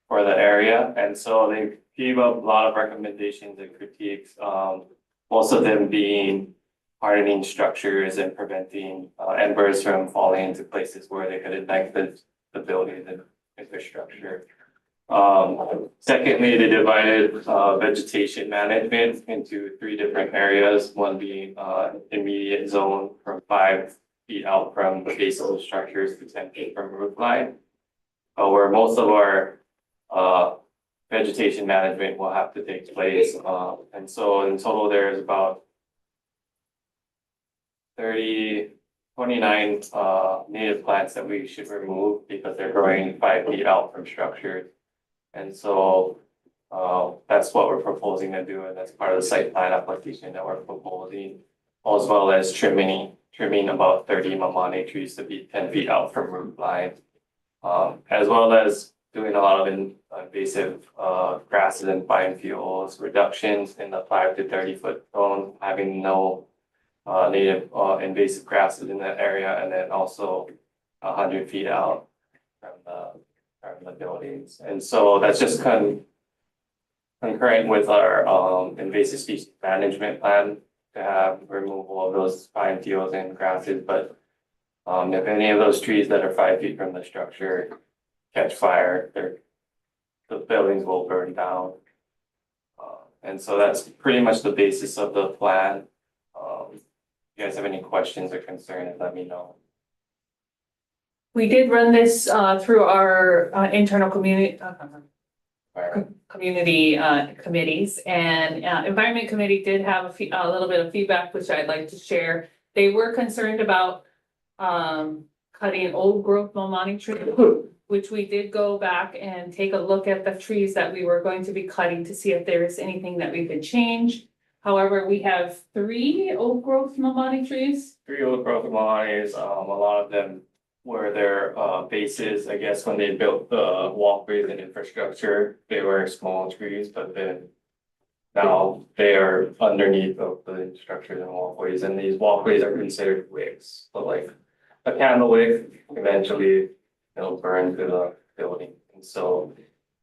for the area. And so they gave up a lot of recommendations and critiques, most of them being hardening structures and preventing embers from falling into places where they could ignite the building and infrastructure. Secondly, they divided vegetation management into 3 different areas, one being immediate zone from 5 feet out from the base of the structures to 10 feet from roof line, where most of our vegetation management will have to take place. And so in total, there's about 29 native plants that we should remove because they're growing 5 feet out from structures. And so that's what we're proposing to do, and that's part of the site plan application that we're proposing, as well as trimming about 30 mamane trees to be 10 feet out from roof line, as well as doing a lot of invasive grasses and pine fuels, reductions in the 5 to 30 foot zone, having no native invasive grasses in that area, and then also 100 feet out from the buildings. And so that's just concurrent with our invasive species management plan to have removal of those pine fuels and grasses. But if any of those trees that are 5 feet from the structure catch fire, the buildings will burn down. And so that's pretty much the basis of the plan. If you guys have any questions or concerns, let me know. We did run this through our internal community committees, and Environment Committee did have a little bit of feedback, which I'd like to share. They were concerned about cutting old growth mamani trees, which we did go back and take a look at the trees that we were going to be cutting to see if there is anything that we could change. However, we have 3 old growth mamani trees. 3 old growth mamanis, a lot of them were their bases, I guess, when they built the walkways and infrastructure, they were small trees, but then now they are underneath of the structures and walkways, and these walkways are considered wigs. So like a candle wick, eventually it'll burn through the building. And so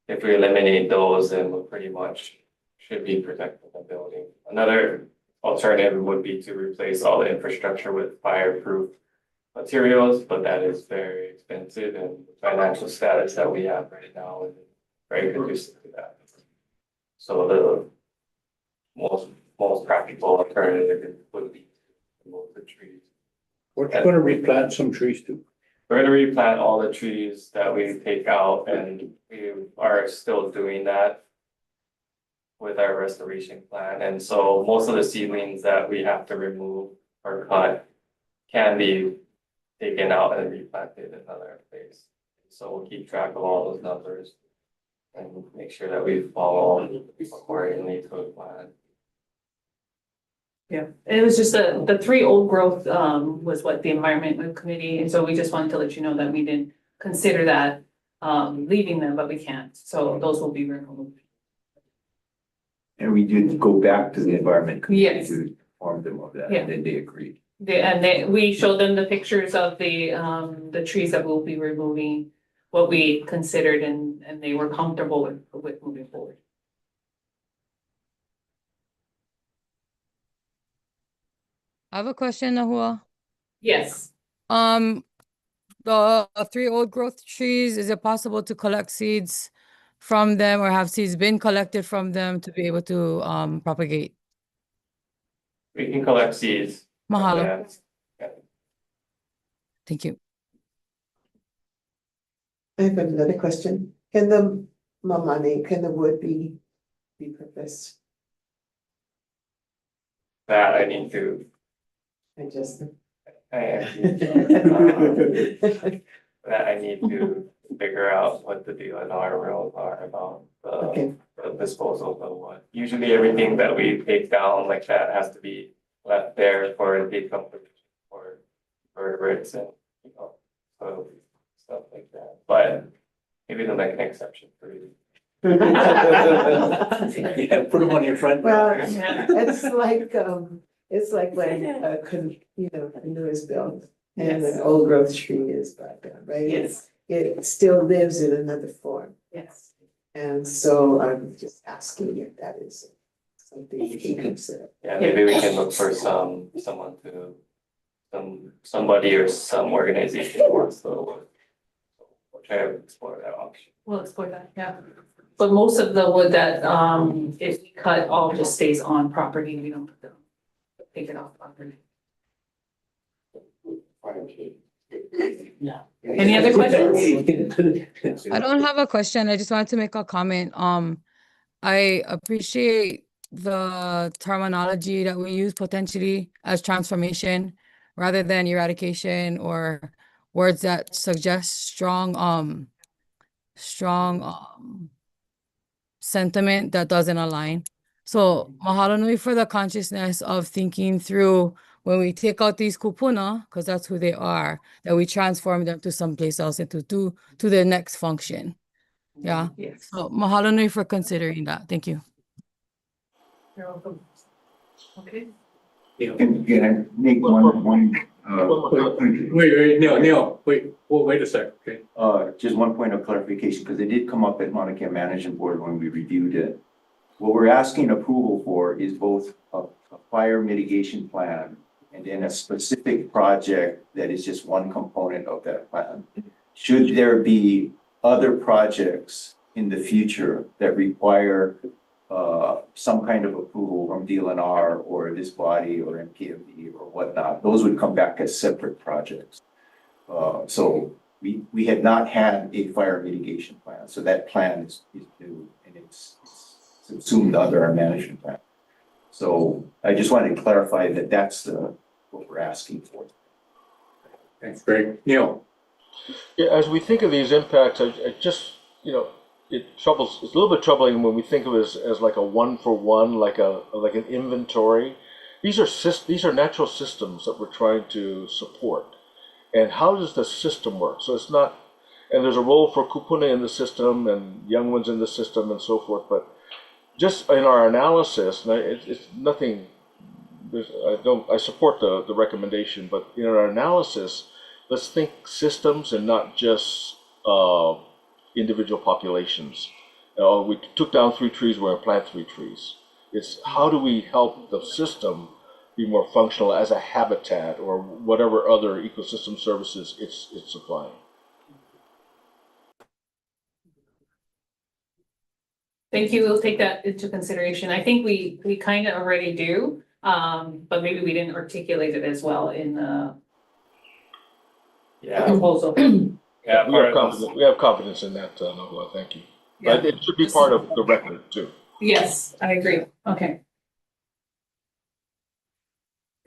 if we eliminate those, then we pretty much should be protecting the building. Another alternative would be to replace all the infrastructure with fireproof materials, but that is very expensive, and the financial status that we have right now is very conducive to that. So the most practical alternative would be to remove the trees. We're gonna replant some trees too. We're gonna replant all the trees that we take out, and we are still doing that with our restoration plan. And so most of the seedlings that we have to remove or cut can be taken out and replanted in another place. So we'll keep track of all those numbers and make sure that we follow accordingly to the plan. Yeah, it was just the three old growth was what the environment committee, and so we just wanted to let you know that we didn't consider that leaving them, but we can't, so those will be removed. And we did go back to the environment committee Yes. to inform them of that, Yeah. and then they agreed. We showed them the pictures of the trees that we'll be removing, what we considered, and they were comfortable with moving forward. I have a question, Nahua. Yes, The three old growth trees, is it possible to collect seeds from them or have seeds been collected from them to be able to propagate? We can collect seeds. from Mahalo. them. Thank you. I have another question. Can the mamani, can the wood be repurposed? That I need to, I just. that I need to figure out what the deal and our rules are about Okay, the disposal of wood. Usually everything that we take down like that has to be left there for decomposition for vertebrates and, so stuff like that. But maybe they'll make an exception for you. Yeah, put them on your front. well, Yeah. it's like when canoe is built and an old growth tree is brought down, right? yes, It still lives in another form. yes. And so I'm just asking if that is something you can consider. Yeah, maybe we can look for somebody or some organization who wants to, we'll try to explore that option. We'll explore that, yeah. But most of the wood that if we cut, all just stays on property, we don't take it off property. Any other questions? I don't have a question. I just wanted to make a comment. I appreciate the terminology that we use potentially as transformation rather than eradication or words that suggest strong sentiment that doesn't align. So mahalo nui for the consciousness of thinking through when we take out these kupuna, because that's who they are, that we transform them to someplace else and to their next function. Yeah. Yes. So mahalo nui for considering that. Thank you. You're welcome. Okay. Can I make one, Wait, Neil, wait a sec, okay? just one point of clarification, because it did come up at Mauna Kea Management Board when we reviewed it. What we're asking approval for is both a fire mitigation plan and then a specific project that is just one component of that plan. Should there be other projects in the future that require some kind of approval from DLNR or this body or MKFD or whatnot, those would come back as separate projects. So we had not had a fire mitigation plan, so that plan is new and it's subsumed under our management plan. So I just wanted to clarify that that's what we're asking for. Thanks, Greg. Neil? Yeah, as we think of these impacts, I just, it's a little bit troubling when we think of it as like a one-for-one, like an inventory. These are natural systems that we're trying to support. And how does the system work? So it's not, and there's a role for kupuna in the system and young ones in the system and so forth, but just in our analysis, and it's nothing, I support the recommendation, but in our analysis, let's think systems and not just individual populations. We took down 3 trees, we're gonna plant 3 trees. It's how do we help the system be more functional as a habitat or whatever other ecosystem services it's supplying. Thank you. We'll take that into consideration. I think we kind of already do, but maybe we didn't articulate it as well in the proposal. Yeah, We have confidence in that, Noah, thank you. But it should be part of the record too. Yes, I agree. Okay.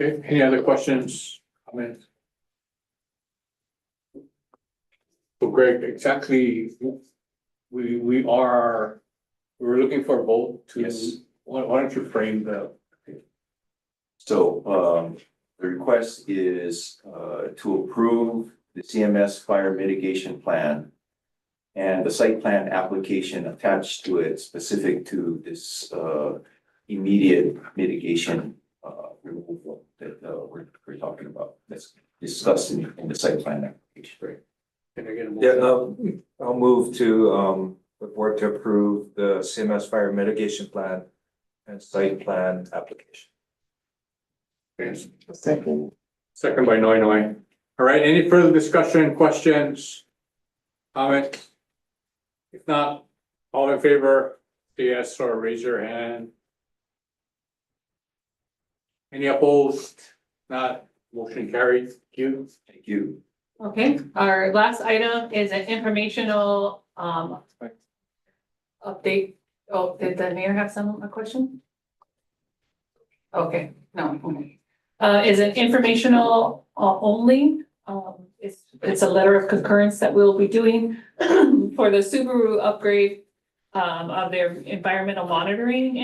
Okay, any other questions, comments? So Greg, exactly, we're looking for a vote to. Yes. Why don't you frame the? So, the request is, to approve the CMS fire mitigation plan and the site plan application attached to it specific to this, immediate mitigation, removal that, we're talking about. That's discussed in the site plan application. Great. Can I get a Yeah, motion? I'll move to the board to approve the CMS fire mitigation plan and site plan application. Yes. Second. Second by Noi. All right, any further discussion, questions, comments? If not, all in favor, say yes or raise your hand. Any opposed? Not, motion carried. Thank you. Thank you. Okay, our last item is an informational update. Oh, did the mayor have a question? Okay, no, okay. Is an informational only. It's a letter of concurrence that we'll be doing for the Subaru upgrade of their environmental monitoring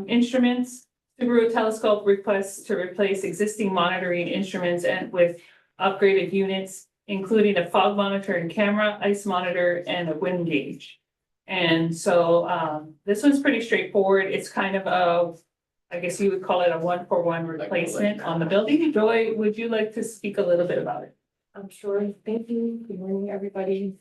instruments. Subaru telescope requests to replace existing monitoring instruments and with upgraded units, including a fog monitor and camera, ice monitor, and a wind gauge. And so this one's pretty straightforward. It's kind of a, I guess you would call it a 1-for-1 replacement on the building. Joy, would you like to speak a little bit about it? I'm sure. Thank you. Good morning, everybody.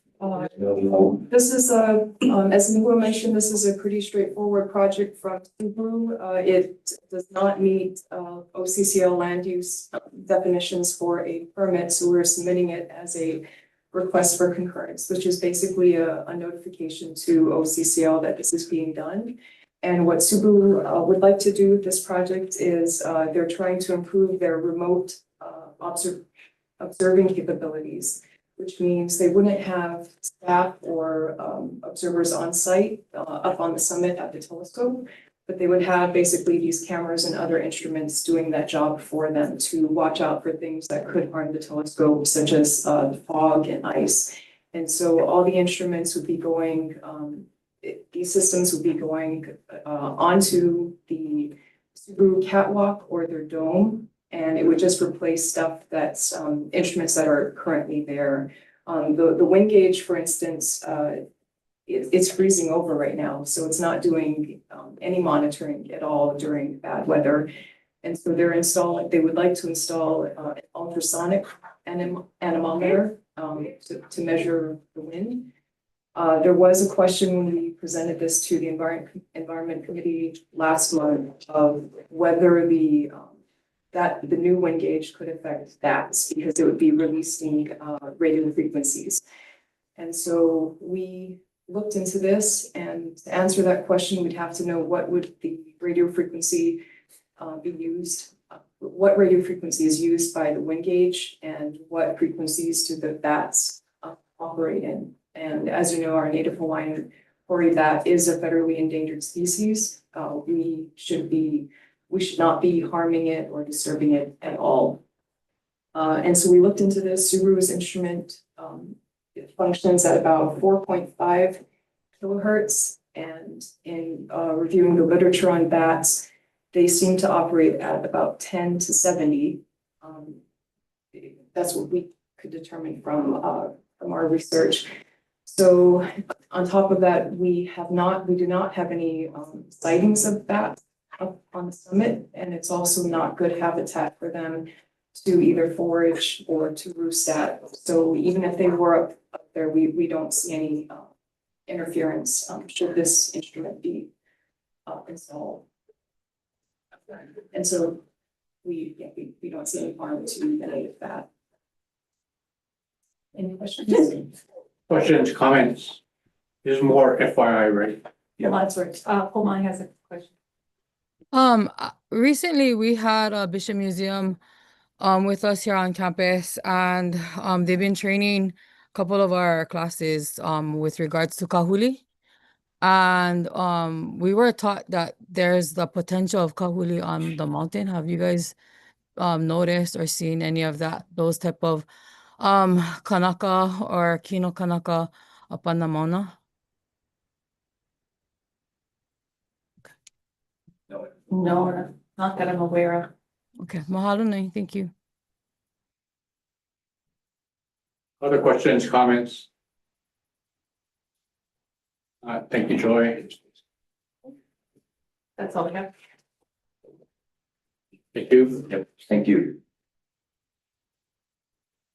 This is as Ningua mentioned, this is a pretty straightforward project from Subaru. It does not meet OCCL land use definitions for a permit, so we're submitting it as a request for concurrence, which is basically a notification to OCCL that this is being done. And what Subaru would like to do with this project is they're trying to improve their remote observing capabilities, which means they wouldn't have staff or observers on site up on the summit at the telescope, but they would have basically these cameras and other instruments doing that job for them to watch out for things that could harm the telescope, such as fog and ice. And so all the instruments would be going, these systems would be going onto the Subaru catwalk or their dome, and it would just replace stuff that's instruments that are currently there. The wind gauge, for instance, it's freezing over right now, so it's not doing any monitoring at all during bad weather. And so they would like to install an ultrasonic anemometer to measure the wind. There was a question when we presented this to the Environment Committee last month of whether the new wind gauge could affect that, because it would be releasing radio frequencies. And so we looked into this, and to answer that question, we'd have to know what would the radio frequency be used, what radio frequency is used by the wind gauge, and what frequencies do the bats operate in. And as you know, our native Hawaiian hoary bat is a federally endangered species. We should not be harming it or disturbing it at all. And so we looked into this. Subaru's instrument it functions at about 4.5 kilohertz. And in reviewing the literature on bats, they seem to operate at about 10 to 70. That's what we could determine from our research. So on top of that, we do not have any sightings of bats up on the summit, and it's also not good habitat for them to either forage or to roost at. So even if they were up there, we don't see any interference should this instrument be installed. And so we don't see any harm to any of that. Any questions? Questions, comments? There's more FYI, right? Yeah, that's right. Pomai has a question. Recently we had a Bishop Museum with us here on campus, and they've been training a couple of our classes with regards to kahuli. And we were taught that there's the potential of kahuli on the mountain. Have you guys noticed or seen any of that, those type of kanaka or kino kanaka up on the Mauna? No, not that I'm aware of. Okay, mahalo nui, thank you. Other questions, comments? Thank you, Joy. That's all we have. Thank you. Yep, thank you.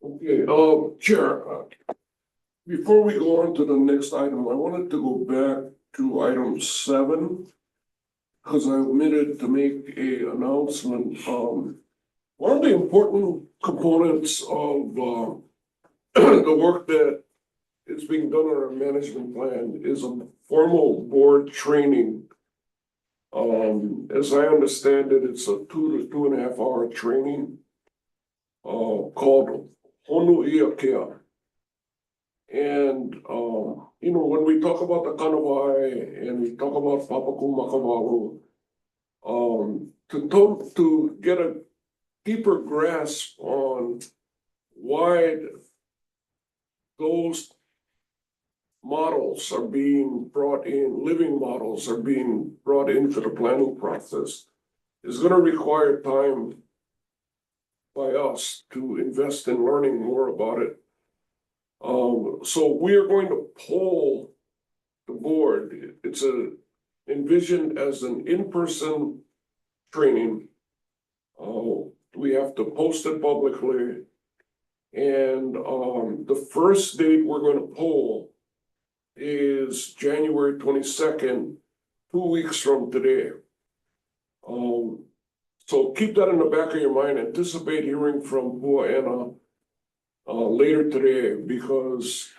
Okay, Chair, before we go on to the next item, I wanted to go back to item 7. Because I omitted to make a announcement. One of the important components of the work that is being done on our management plan is a formal board training. As I understand it, it's a 2 to 2.5 hour training called Honu Iakea. And when we talk about the Kanawai and we talk about Papaku Makavalu, to get a deeper grasp on why those models are being brought in, living models are being brought into the planning process, is going to require time by us to invest in learning more about it. So we are going to poll the board. It's envisioned as an in-person training. We have to post it publicly. And the first date we're going to poll is January 22nd, 2 weeks from today. So keep that in the back of your mind. Anticipate hearing from Pua'ena later today, because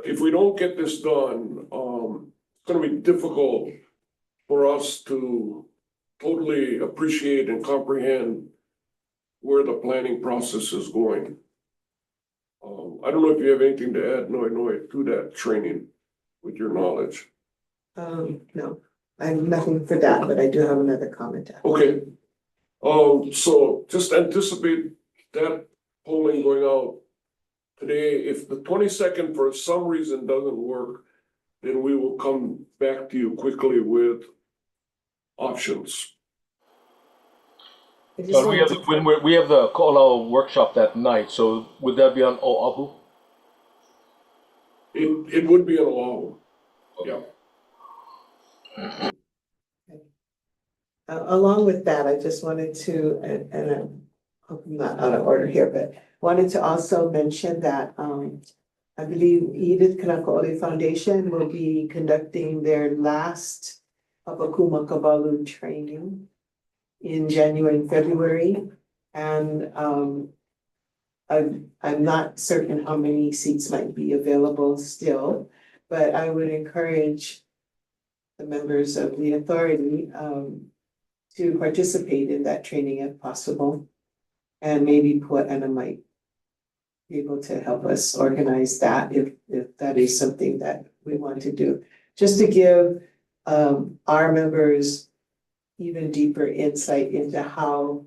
if we don't get this done, it's going to be difficult for us to totally appreciate and comprehend where the planning process is going. I don't know if you have anything to add, Noi, to that training with your knowledge. No, I have nothing for that, but I do have another comment. Okay. So just anticipate that polling going out today. If the 22nd for some reason doesn't work, then we will come back to you quickly with options. I just But wanted to- we have the Ko'olau workshop that night, so would that be on Oahu? It would be an Oahu. Yeah. Along with that, I just wanted to, and I'm not out of order here, but wanted to also mention that I believe Edith Kanakaʻole Foundation will be conducting their last Papaku Makavalu training in January and February. And I'm not certain how many seats might be available still, but I would encourage the members of the authority to participate in that training if possible. And maybe Pua'ena might be able to help us organize that if that is something that we want to do. Just to give our members even deeper insight into how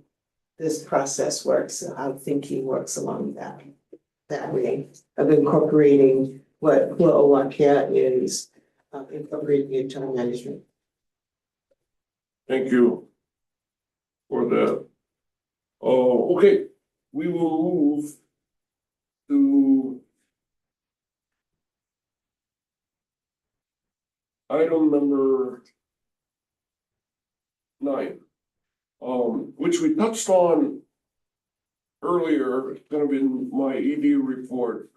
this process works, and how thinking works along that way of incorporating what Ho'owakea is incorporating into our management. Thank you for that. Okay, we will move to item number 9, which we touched on earlier, it's gonna be my ED report.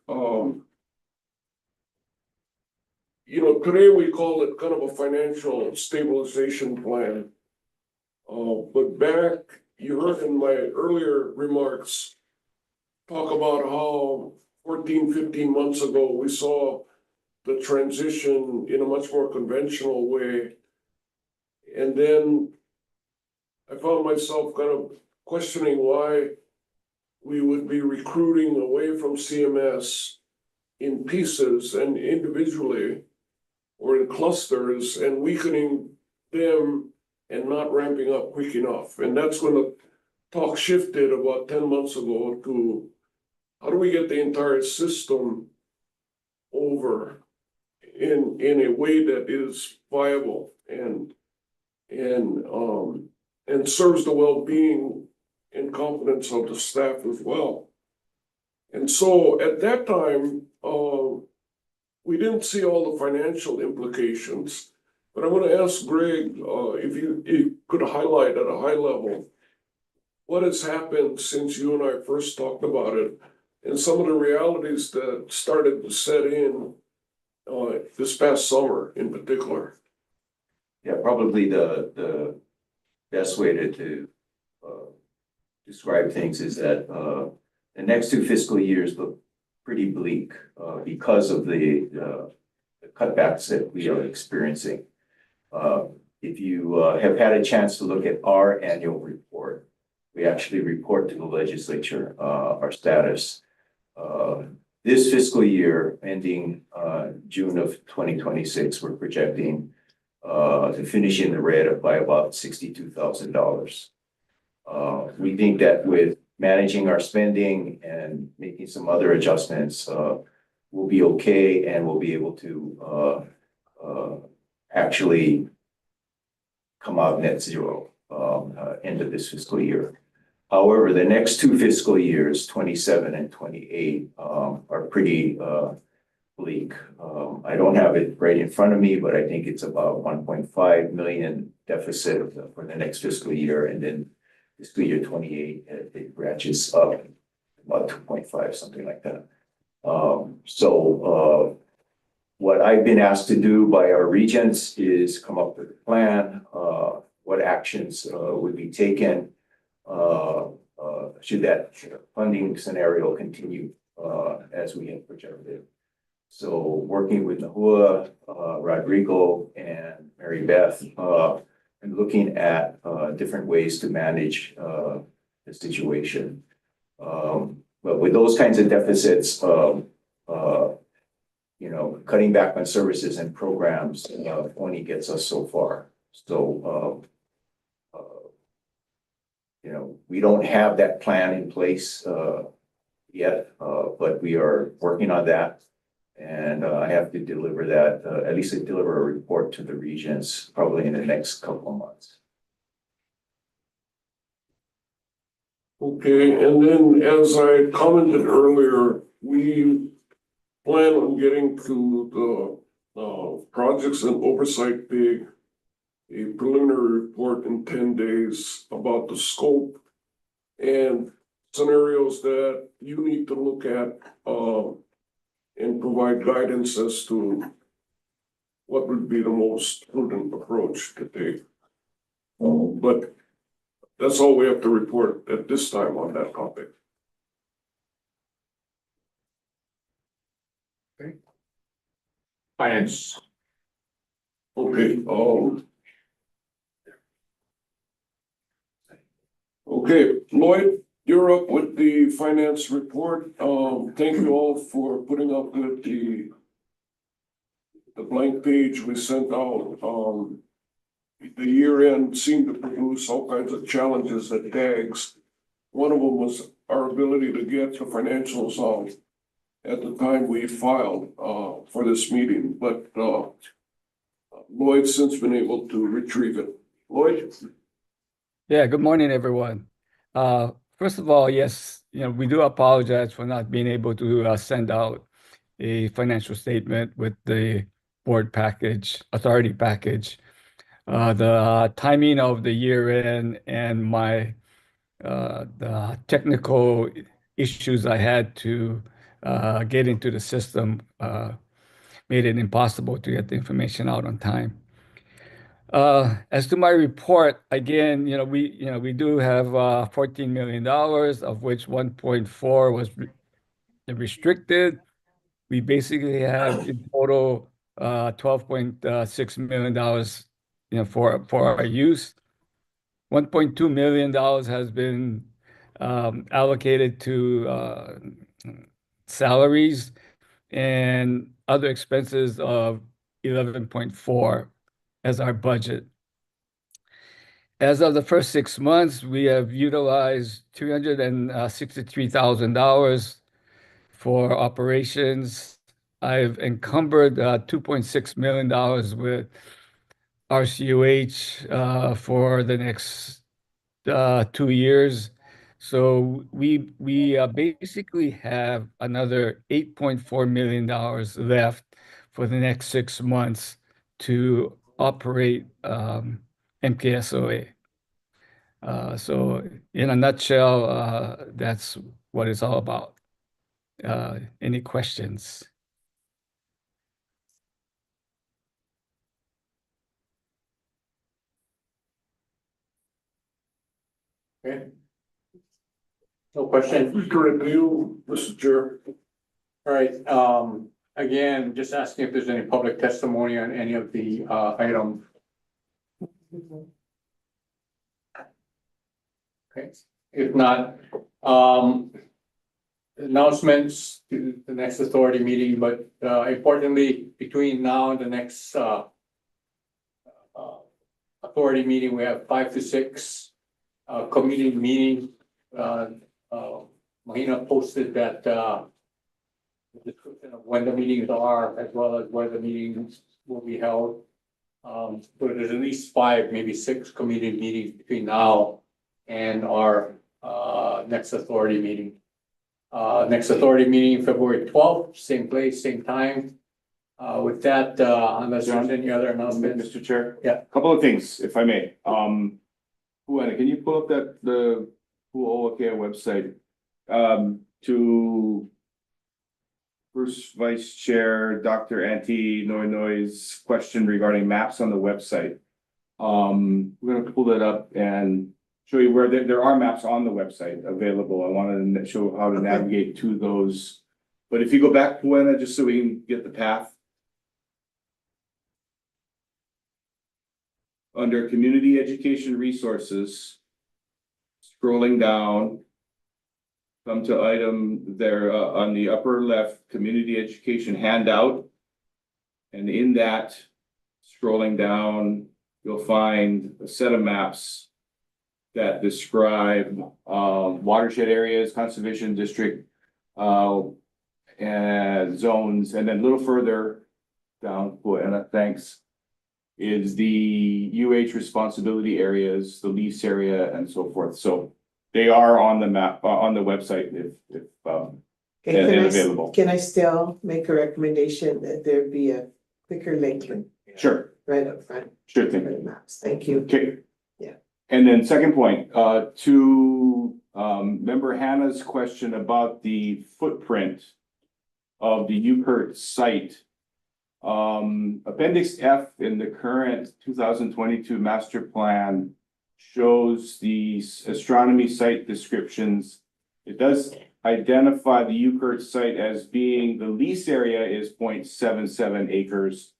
Today we call it kind of a financial stabilization plan. But back, you heard in my earlier remarks, talk about how 14, 15 months ago, we saw the transition in a much more conventional way. And then I found myself kind of questioning why we would be recruiting away from CMS in pieces and individually or in clusters and weakening them and not ramping up quick enough. And that's when the talk shifted about 10 months ago to how do we get the entire system over in a way that is viable and serves the well-being and confidence of the staff as well. And so at that time, we didn't see all the financial implications, but I'm going to ask Greg if you could highlight at a high level what has happened since you and I first talked about it and some of the realities that started to set in this past summer in particular. Yeah, probably the best way to describe things is that the next 2 fiscal years look pretty bleak because of the cutbacks that we are experiencing. If you have had a chance to look at our annual report, we actually report to the legislature our status. This fiscal year ending June of 2026, we're projecting to finish in the red by about $62,000. We think that with managing our spending and making some other adjustments, we'll be okay and we'll be able to actually come out net zero end of this fiscal year. However, the next 2 fiscal years, 27 and 28, are pretty bleak. I don't have it right in front of me, but I think it's about 1.5 million deficit for the next fiscal year. And then fiscal year 28, it ratchets up about 2.5, something like that. What I've been asked to do by our regents is come up with a plan, what actions would be taken should that funding scenario continue as we have projected. So working with Nahua, Rodrigo, and Mary Beth, and looking at different ways to manage the situation. But with those kinds of deficits, cutting back on services and programs only gets us so far. So, we don't have that plan in place yet, but we are working on that. And I have to deliver that, at least deliver a report to the regents probably in the next couple of months. Okay, and then as I commented earlier, we plan on getting to the projects and oversight big, a preliminary report in 10 days about the scope and scenarios that you need to look at and provide guidance as to what would be the most prudent approach to take. But that's all we have to report at this time on that topic. Finance. Okay, okay, Lloyd, you're up with the finance report. Thank you all for putting up with the blank page we sent out. The year end seemed to produce all kinds of challenges at DAGS. One of them was our ability to get the financials out at the time we filed for this meeting, but Lloyd's since been able to retrieve it. Lloyd? Yeah, good morning, everyone. First of all, yes, we do apologize for not being able to send out a financial statement with the board package, authority package. The timing of the year end and my the technical issues I had to get into the system made it impossible to get the information out on time. As to my report, again, we do have $14 million, of which 1.4 was restricted. We basically have in total $12.6 million, for our use. $1.2 million has been allocated to salaries and other expenses of 11.4 as our budget. As of the first 6 months, we have utilized $363,000 for operations. I've encumbered $2.6 million with RCOH for the next 2 years. So we basically have another $8.4 million left for the next 6 months to operate MKSOA. So in a nutshell, that's what it's all about. Any questions? Okay. No question. Great deal, Mr. Chair. All right, again, just asking if there's any public testimony on any of the items. Okay, if not, announcements to the next authority meeting, but importantly, between now and the next authority meeting, we have 5 to 6 community meeting. Mahina posted that the description of when the meetings are, as well as where the meetings will be held. So there's at least 5, maybe 6 community meetings between now and our next authority meeting. Next authority meeting, February 12th, same place, same time. With that, unless there's any other announcements. Mr. Chair? Yeah. Couple of things, if I may. Juana, can you pull up the Huo'okea website? To First Vice Chair Dr. Auntie Noinoi's question regarding maps on the website. We're gonna pull that up and show you where there are maps on the website available. I wanted to show how to navigate to those. But if you go back, Juana, just so we can get the path. Under Community Education Resources, scrolling down, come to item there on the upper left, Community Education Handout. And in that, scrolling down, you'll find a set of maps that describe watershed areas, conservation district, and zones. And then a little further down, and thanks, is the UH responsibility areas, the lease area, and so forth. So they are on the map, on the website if Okay, available. can I still make a recommendation that there be a quicker link Sure, right up front sure for thing. the maps? Thank you. Okay. Yeah. And then second point, to member Hannah's question about the footprint of the UKERT site. Appendix F in the current 2022 master plan shows the astronomy site descriptions. It does identify the UKERT site as being, the lease area is 0.77 acres.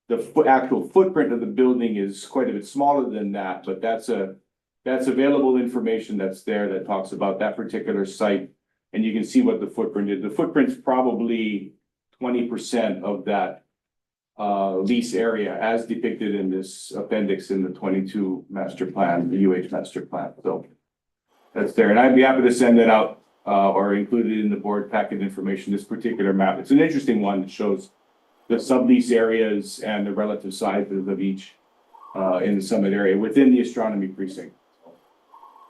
The actual footprint of the building is quite a bit smaller than that, but that's available information that's there that talks about that particular site. And you can see what the footprint is. The footprint's probably 20% of that lease area as depicted in this appendix in the 22 master plan, the UH master plan. So that's there. And I'd be happy to send that out or include it in the board packet information, this particular map. It's an interesting one that shows the sublease areas and the relative sizes of each in the summit area within the astronomy precinct.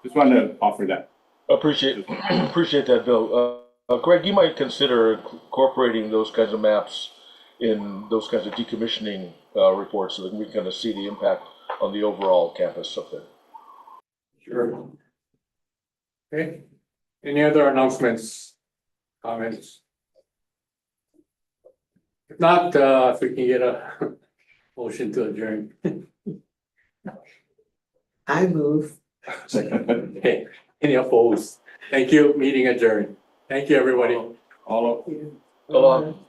Just wanted to offer that. Appreciate that, Bill. Greg, you might consider incorporating those kinds of maps in those kinds of decommissioning reports so that we kind of see the impact on the overall campus up there. Sure. Okay, any other announcements, comments? If not, if we can get a motion to adjourn. I move. Okay, any opposed? Thank you, meeting adjourned. Thank you, everybody. All of You. Go on.